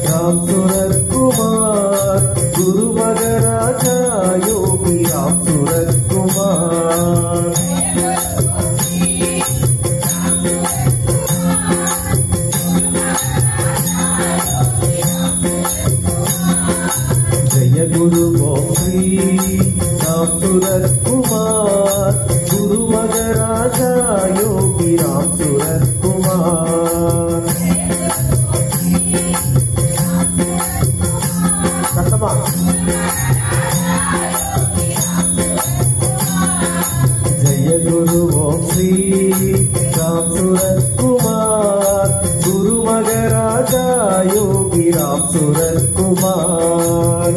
राम सूरत कुमार, गुरु महाराजा योगी राम सूरत कुमार। जय गुरु ओम श्री राम सूरत कुमार, गुरु महाराजा योगी राम सूरत कुमार। जय गुरु ओम श्री राम सूरत कुमार, गुरु महाराजा योगी राम सूरत कुमार।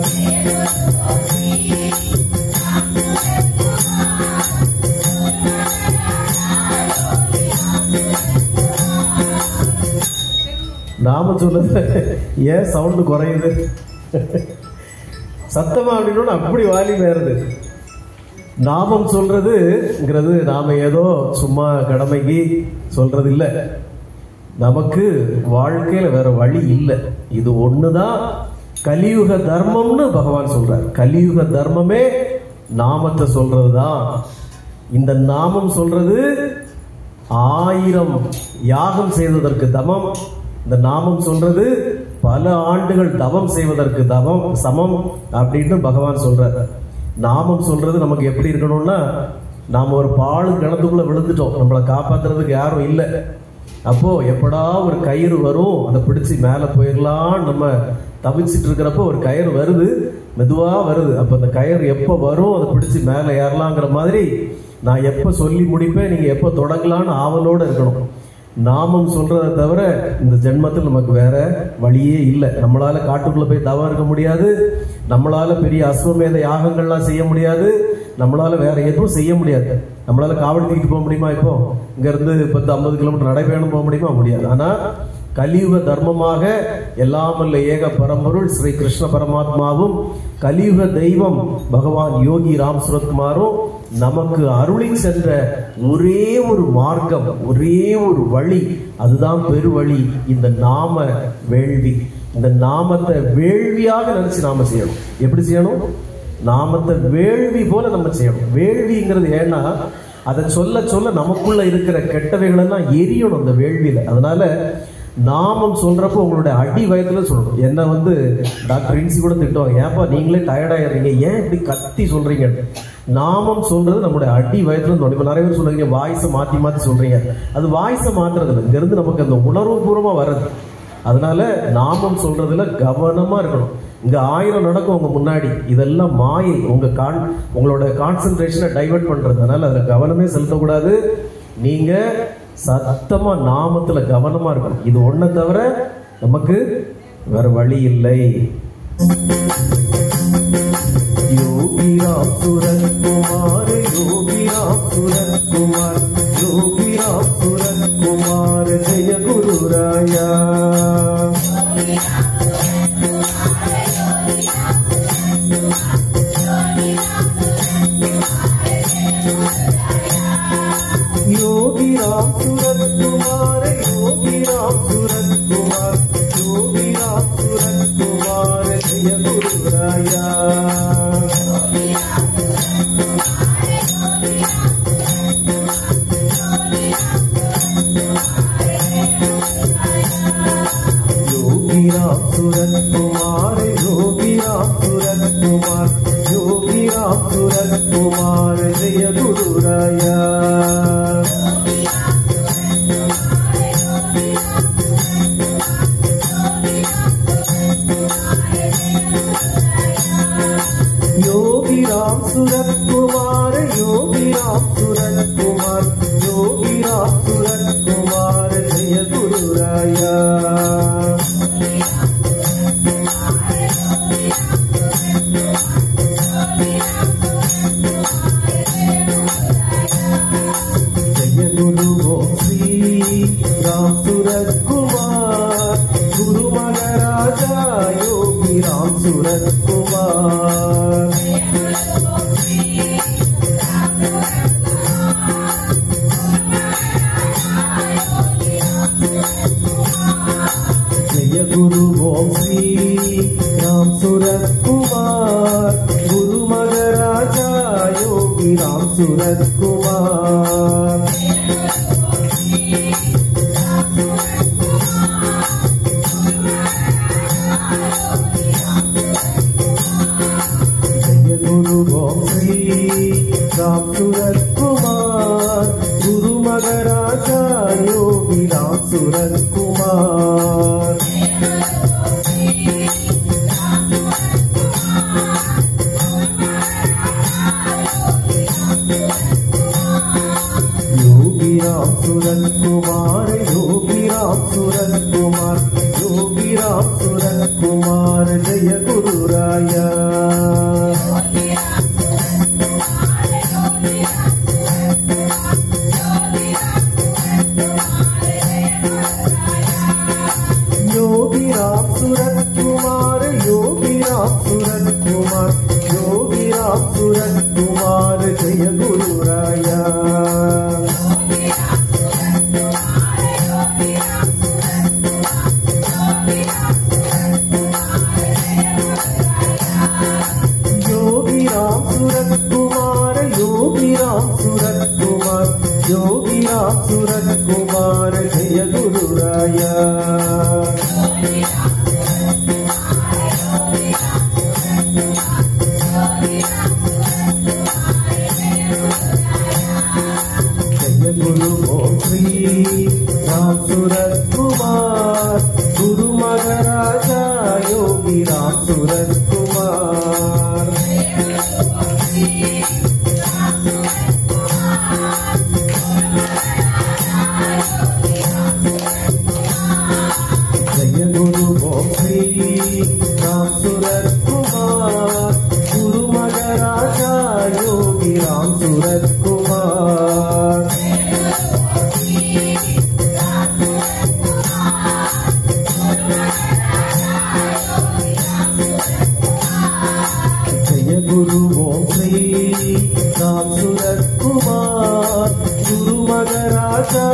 நாம சொல்லுது ஏன் சவுண்ட் குறையுது சத்தமா அப்படின்னு அப்படி வாலி வேறுது. நாமம் சொல்றதுங்கிறது நாம ஏதோ சும்மா கடமைக்கு சொல்றது இல்ல, நமக்கு வாழ்க்கையில வேற வழி இல்லை. இது ஒண்ணுதான் கலியுக தர்மம்னு பகவான் சொல்றார். கலியுக தர்மமே நாமத்தை சொல்றதுதான். இந்த நாமம் சொல்றது 1000 யாகம் செய்வதற்கு தமம். இந்த நாமம் சொல்றது பல ஆண்டுகள் தவம் செய்வதற்கு தவம் சமம் அப்படின்னு பகவான் சொல்றார். நாமம் சொல்றது நமக்கு எப்படி இருக்கணும்னா, நாம ஒரு பாழு கிணத்துக்குள்ள விழுந்துட்டோம், நம்மளை காப்பாத்துறதுக்கு யாரும் இல்லை. அப்போ எப்படா ஒரு கயிறு வரும், அதை பிடிச்சி மேல போயிடலாம் நம்ம தவிச்சிட்டு இருக்கிறப்போ ஒரு கயிறு வருது, மெதுவா வருது. அப்ப அந்த கயிறு எப்ப வரும் அதை பிடிச்சி மேல ஏறலாங்கிற மாதிரி நான் எப்ப சொல்லி முடிப்பேன், நீங்க எப்ப தொடங்கலான்னு ஆவலோட இருக்கணும். நாமம் சொல்றதை தவிர இந்த ஜென்மத்தில் நமக்கு வேற வழியே இல்லை. நம்மளால காட்டுக்குள்ள போய் தவம் இருக்க முடியாது, நம்மளால பெரிய அஸ்வமேத யாகங்கள்லாம் செய்ய முடியாது, நம்மளால வேற எதுவும் செய்ய முடியாது. நம்மளால காவடி தூக்கிட்டு போக முடியுமா? இப்போ இங்க இருந்து 10-50 கிலோமீட்டர் நடைபயணம் போக முடியுமா? முடியாது. ஆனா கலியுக தர்மமாக எல்லாமல்ல ஏக பரம்பொருள் ஸ்ரீ கிருஷ்ண பரமாத்மாவும் கலியுக தெய்வம் பகவான் யோகி ராம் சுரத்குமாரும் நமக்கு அருளி சென்ற ஒரே ஒரு மார்க்கம், ஒரே ஒரு வழி, அதுதான் பெருவழி, இந்த நாம வேள்வி. இந்த நாமத்தை வேள்வியாக நினைச்சு நாம செய்யணும். எப்படி செய்யணும்? நாமத்தை வேள்வி போல நம்ம செய்யணும். வேள்விங்கிறது ஏன்னா அதை சொல்ல சொல்ல நமக்குள்ள இருக்கிற கெட்டவைகள் எல்லாம் எரியணும் அந்த வேள்வியில. அதனால நாமம் சொல்றப்போ உங்களுடைய அடி வயத்துல சொல்லணும். என்ன டாக்டர் இன்சி கூட திட்டுவாங்க, ஏன்பா நீங்களே டயர்டாயிடுறீங்க, ஏன் இப்படி கத்தி சொல்றீங்க? நாமம் சொல்றது நம்முடைய அடி வயத்துல இருந்து. இப்ப நிறைய பேர் சொல்றீங்க வாய்ஸை மாத்தி மாத்தி சொல்றீங்க, அது வாய்ஸை மாத்துறது இங்க இருந்து நமக்கு அந்த உணர்வு பூர்வமா வர்றது. அதனால நாமம் சொல்றதுல கவனமா இருக்கணும். இங்க 1000 நடக்கும் உங்க முன்னாடி. இதெல்லாம் மாயை, உங்களோட கான்சென்ட்ரேஷனை டைவர்ட் பண்றது. அதனால அதுல கவனமே செலுத்தக்கூடாது. நீங்க சத்தமா நாமத்துல கவனமா இருக்கணும். இது ஒன்றை தவிர நமக்கு வேற வழி இல்லை. யோகிராம் சுரத்குமார், யோகிராம் சுரத்குமார், யோகிராம் சுரத்குமார், ஜெய குருராயா. யோகிராம் சுரத்குமார், யோகிராம் சுரத்குமார், யோகிராம் சுரத்குமார், ஜெய குருராயா. யோகிராம் சுரத்குமார், யோகிராம் சுரத்குமார், யோகிராம் சுரத்குமார், ஜெய குருராயா. யோகிராம் சுரத்குமார், யோகிராம் சுரத்குமார், யோகிராம் சுரத்குமார், ஜெய குருராயா. ஜெய குரு ஓம் ஸ்ரீ ராம் சுரத்குமார், குரு மகாராஜா யோகிராம் சுரத்குமார். ஜெய குரு ஓம் ஸ்ரீ ராம் சுரத்குமார், குரு மகாராஜா யோகிராம் சுரத்குமார். ஜெய குரு ஓம் ஸ்ரீ ராம் சுரத்குமார், குரு மகாராஜா யோகிராம் சுரத்குமார். யோகிராம் சுரத்குமார், யோகிராம் சுரத்குமார், யோகிராம் சுரத்குமார், ஜெய குருராயா. யோகிராம் சுரத்குமார், யோகிராம் சுரத்குமார், யோகிராம் சுரத்குமார், ஜெய குருராயா. யோகிராம் சுரத்குமார், யோகிராம் சுரத்குமார், யோகிராம் சுரத்குமார், ஜெய குருராயா. ஜெய குரு ஓம் ஸ்ரீ ராம் சுரத்குமார், குரு மகாராஜா யோகிராம் சுரத்குமார். ஜெய குரு ஓம் ஸ்ரீ ராம் சுரத்குமார், குரு மகாராஜா யோகிராம் சுரத்குமார். ஜெய குரு ஓம் ஸ்ரீ ராம் சுரத்குமார், குரு மகாராஜா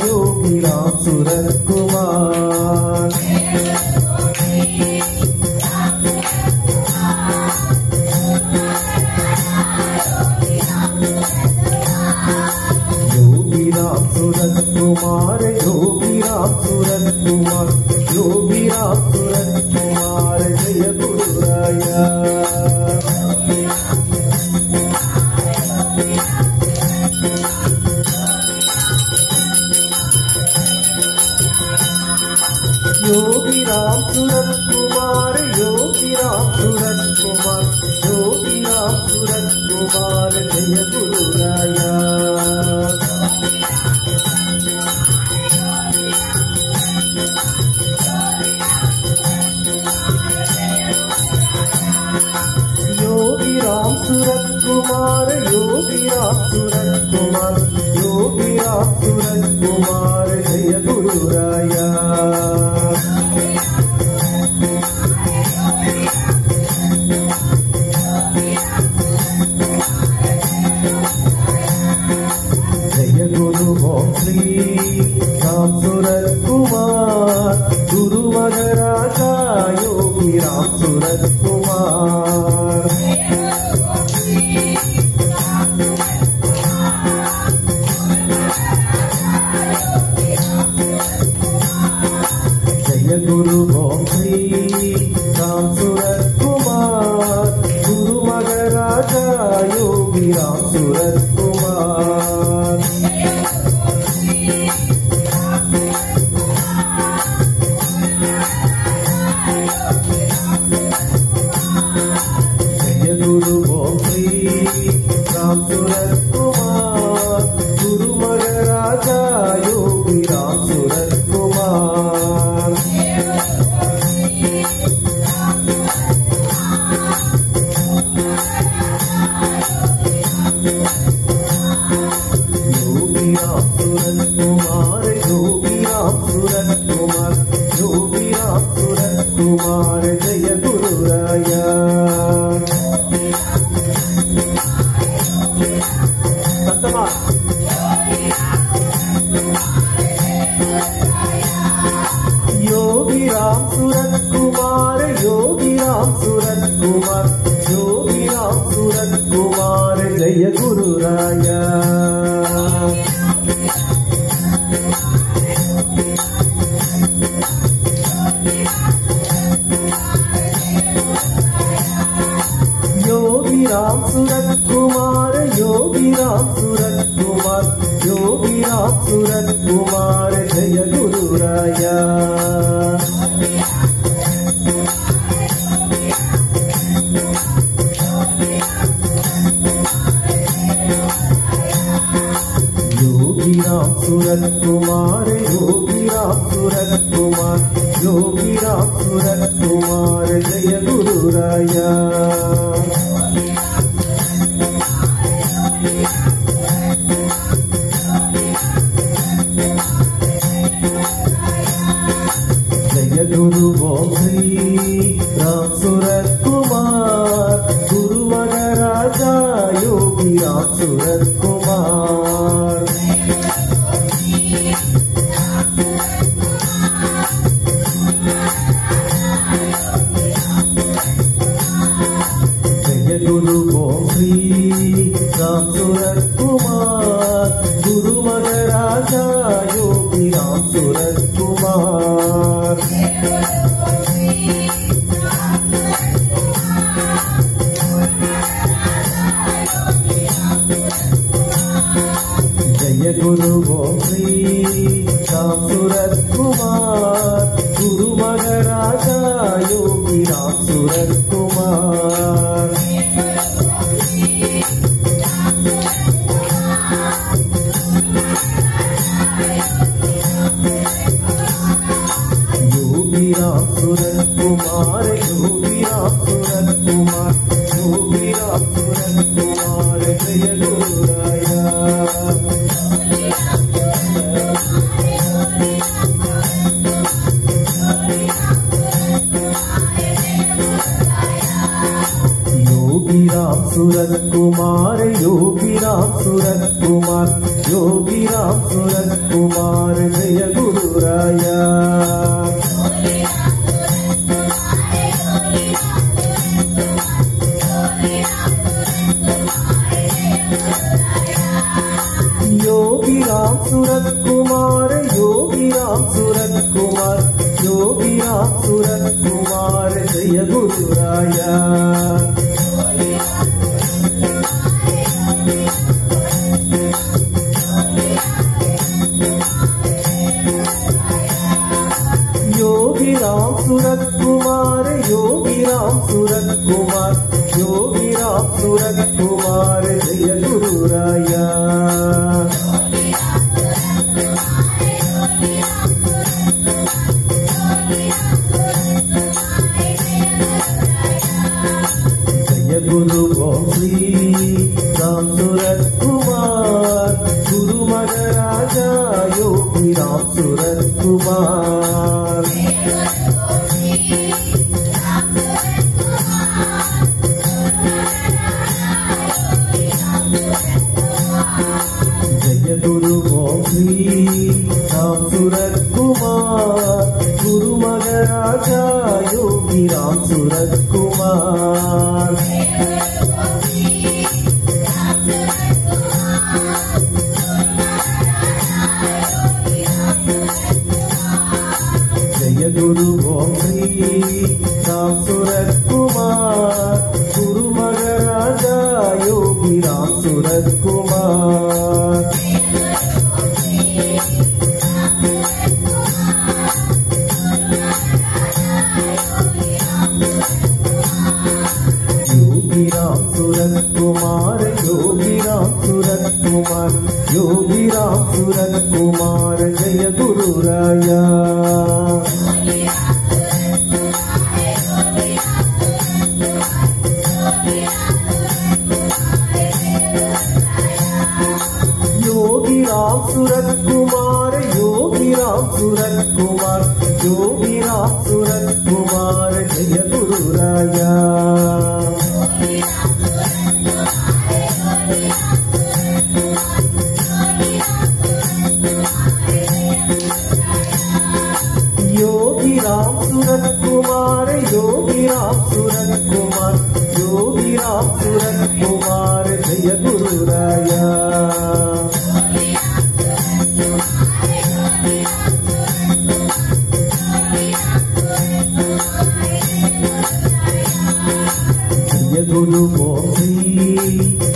யோகிராம் சுரத்குமார். யோகிராம் சுரத்குமார், யோகிராம் சுரத்குமார், யோகிராம் சுரத்குமார், ஜெய குருராயா. யோகிராம் சுரத்குமார், யோகிராம் राम सूरत कुमार, योगी राम सूरत कुमार, जय गुरु राया। योगी राम सूरत कुमार, योगी राम सूरत कुमार, योगी राम सूरत कुमार, जय गुरु राया। जय गुरु ओम श्री राम सूरत कुमार, गुरु महाराजा योगी राम सूरत कुमार। जय गुरु ओम श्री राम सूरत कुमार, गुरु महाराजा योगी राम सूरत कुमार। जय गुरु ओम श्री राम सूरत कुमार, गुरु महाराजा योगी राम सूरत कुमार। योगी राम सूरत कुमार, योगी राम सूरत कुमार, योगी राम सूरत कुमार, जय गुरु राया। योगी राम सूरत कुमार, योगी राम सूरत कुमार, योगी राम सूरत कुमार, जय गुरु राया। योगी राम सूरत कुमार, योगी राम सूरत कुमार, योगी राम सूरत कुमार, जय गुरु राया। योगी राम सूरत कुमार, योगी राम सूरत कुमार, योगी राम सूरत कुमार, जय गुरु राया। जय गुरु ओम श्री राम सूरत कुमार, गुरु महाराजा योगी राम सूरत कुमार। जय गुरु ओम श्री राम सूरत कुमार, गुरु महाराजा योगी राम सूरत कुमार। जय गुरु ओम श्री राम सूरत कुमार, गुरु महाराजा योगी राम सूरत कुमार। योगी राम सूरत कुमार, योगी राम सूरत कुमार, योगी राम सूरत कुमार, जय गुरु राया। योगी राम सूरत कुमार, योगी राम सूरत कुमार, योगी राम सूरत कुमार, जय गुरु राया। योगी राम सूरत कुमार, योगी राम सूरत कुमार, योगी राम सूरत कुमार, जय गुरु राया। सूरत कुमार योगी राम सूरत कुमार जय गुरु राया। जय गुरु ओम श्री राम सूरत कुमार गुरु महाराजा योगी राम सूरत कुमार। जय गुरु ओम श्री राम सूरत कुमार गुरु महाराजा योगी राम सूरत कुमार। जय गुरु ओम श्री राम सूरत कुमार गुरु महाराजा योगी राम सूरत कुमार। योगी राम सूरत कुमार योगी राम सूरत कुमार योगी राम सूरत कुमार जय गुरु राया। योगी राम सूरत कुमार योगी राम सूरत कुमार योगी राम सूरत कुमार जय गुरु राया। योगी राम सूरत कुमार योगी राम सूरत कुमार योगी राम सूरत कुमार जय गुरु राया। जय गुरु ओम श्री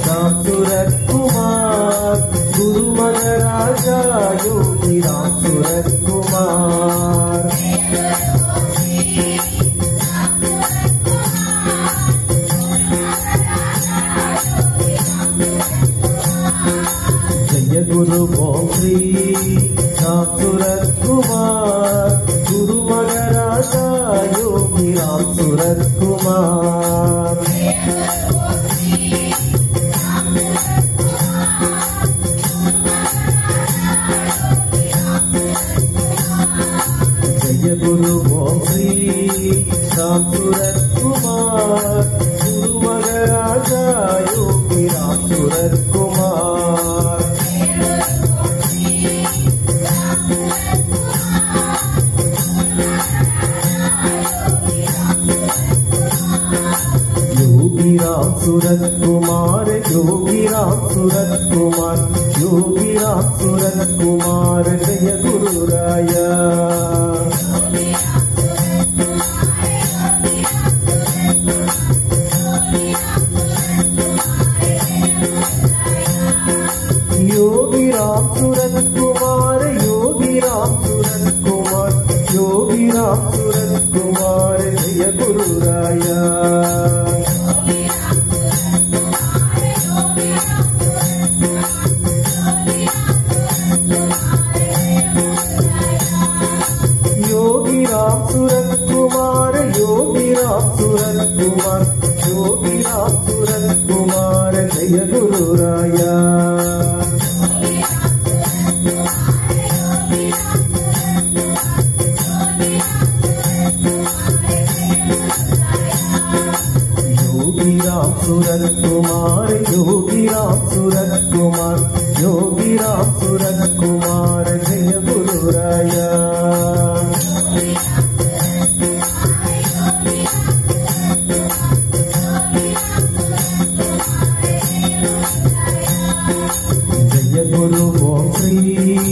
राम सूरत कुमार गुरु महाराजा योगी राम सूरत कुमार। जय गुरु ओम श्री राम सूरत कुमार गुरु महाराजा योगी राम सूरत कुमार। जय गुरु ओम श्री राम सूरत कुमार गुरु महाराजा योगी राम सूरत कुमार। योगी राम सूरत कुमार योगी राम सूरत कुमार योगी राम सूरत कुमार जय गुरु राया। योगी राम सूरत कुमार योगी राम सूरत कुमार योगी राम सूरत कुमार जय गुरु राया। योगी राम सूरत कुमार योगी राम सूरत कुमार योगी राम सूरत कुमार जय गुरु राया। योगी राम सूरत कुमार योगी राम सूरत कुमार योगी राम सूरत कुमार जय गुरु राया। जय गुरु ओम श्री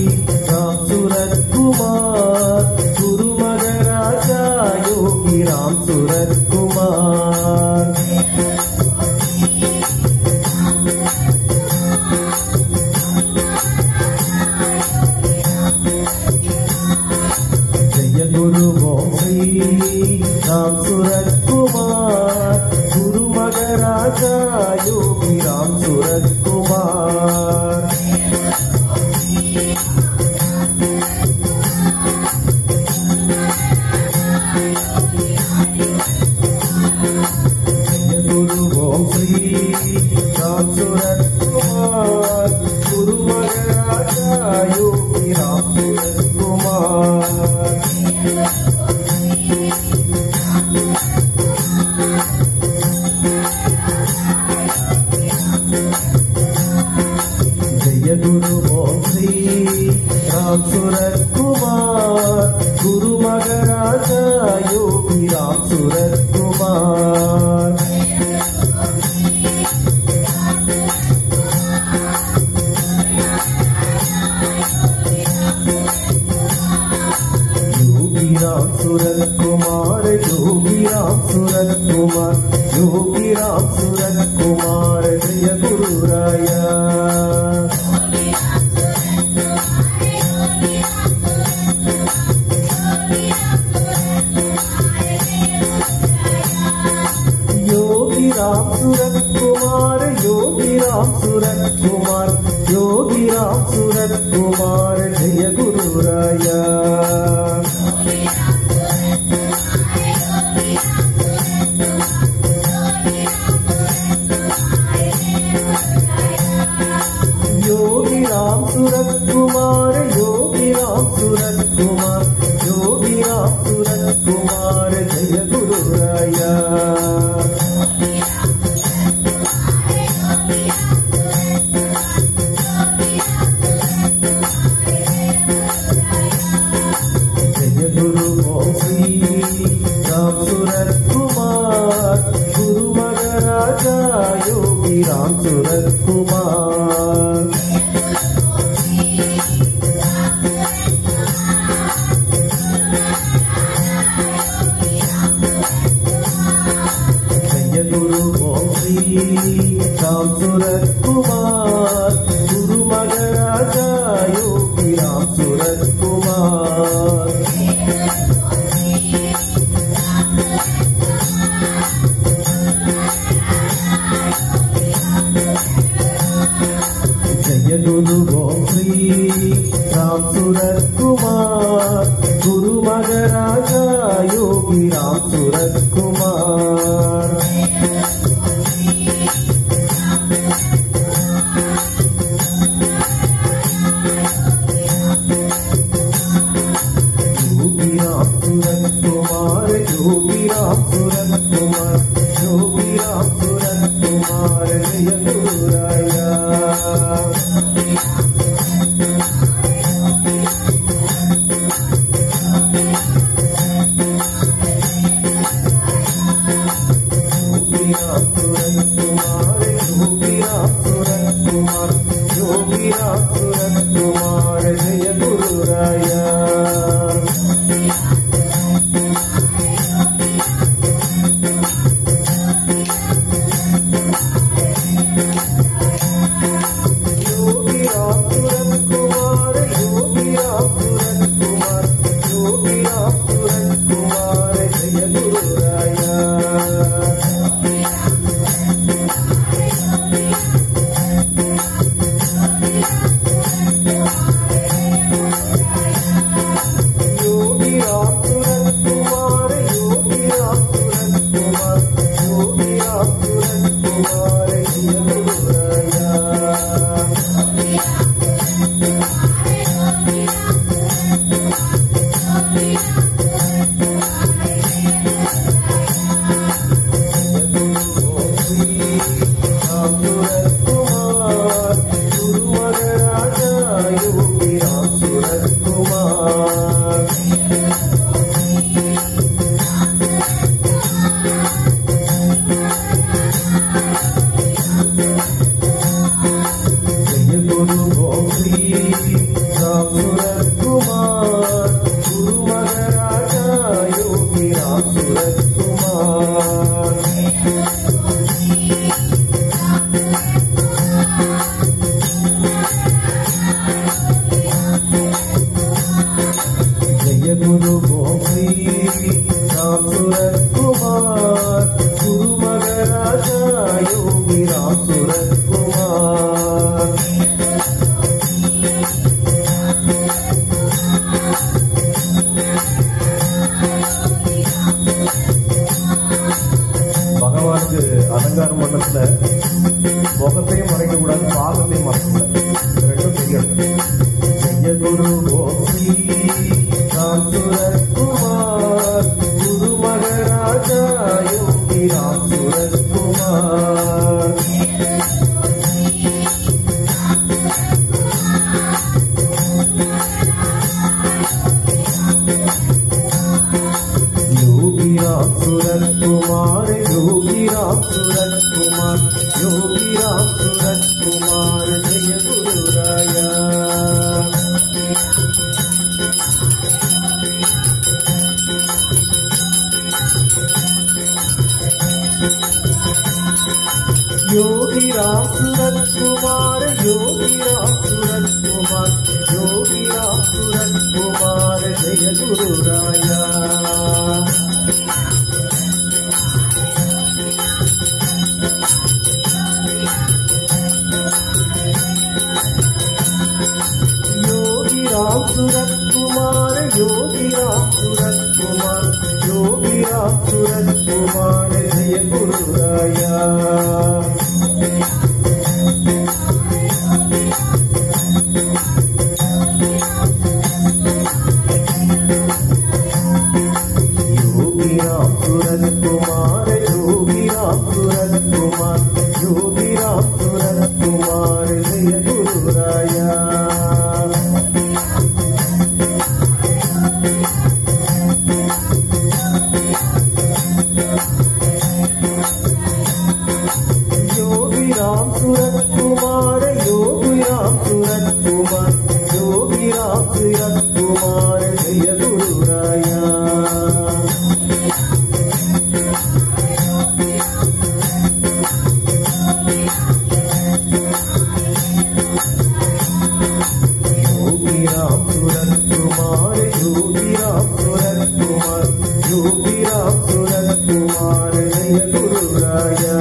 राम सूरत कुमार गुरु महाराजा योगी राम सूरत कुमार। राजा योगी राम सूरत कुमार। जय गुरु ओम श्री राम सूरत कुमार, गुरु राजा योगी राम सूरत कुमार। जय गुरु ओम श्री राम सूरत कुमार, गुरु राजा योगी राम सूरत कुमार। योगी राम सूरत कुमार, योगी राम सूरत कुमार, योगी राम सूरत कुमार। जय गुरु राया। योगी राम सूरत कुमार, योगी राम सूरत कुमार, योगी राम सूरत कुमार। जय गुरु राया। योगी राम सूरत कुमार, योगी राम सूरत कुमार, योगी राम सूरत कुमार। जय गुरु राया। जय गुरु ओम श्री राम सूरत कुमार, गुरु राजा योगी राम सूरत कुमार। जय गुरु ओम श्री राम सूरत कुमार, गुरु राजा योगी राम सूरत कुमार। जय गुरु ओम श्री राम सूरत कुमार, गुरु राजा योगी राम सूरत कुमार। योगी राम सूरत कुमार, योगी राम सूरत कुमार, योगी राम सूरत कुमार। जय गुरु राया। योगी राम सूरत कुमार, योगी राम सूरत कुमार, योगी राम सूरत कुमार। जय गुरु राया। योगी राम सूरत कुमार, योगी राम सूरत कुमार, योगी राम सूरत कुमार। जय गुरु राया। योगी राम सूरत कुमार, योगी राम सूरत कुमार, योगी राम सूरत कुमार। जय गुरु राया। राम सूरत कुमार, गुरु राजा योगी राम सूरत कुमार। जय गुरु ओम श्री राम सूरत कुमार, गुरु राजा योगी राम सूरत कुमार। जय गुरु ओम श्री राम सूरत कुमार, गुरु राजा அலங்காரம் பண்ணத்துல முகத்தையும் மறைக்க கூடாது, பாதத்தையும் மறைக்க கூடாது. ரெண்டும் செய்யணும். ஜெய குரு கோபி ராம் சுரத்குமார், குரு மகராஜா யோகி ராம் சுரத்குமார். योगी राम सूरत कुमार, योगी राम सूरत कुमार, योगी राम सूरत कुमार, जय गुरु राया। योगी राम सूरत कुमार, योगी राम सूरत कुमार, योगी राम सूरत कुमार, जय गुरु राया। योगी राम सूरत कुमार, योगी राम सूरत कुमार, योगी राम सूरत कुमार, जय गुरु राया। योगी राम सूरत कुमार, योगी राम सूरत कुमार, योगी राम सूरत कुमार, जय गुरु राया। योगी राम सूरत कुमार, योगी राम सूरत कुमार, योगी राम सूरत कुमार, जय गुरु राया। योगी राम सूरत कुमार, योगी राम सूरत कुमार, योगी राम सूरत कुमार, जय गुरु राया।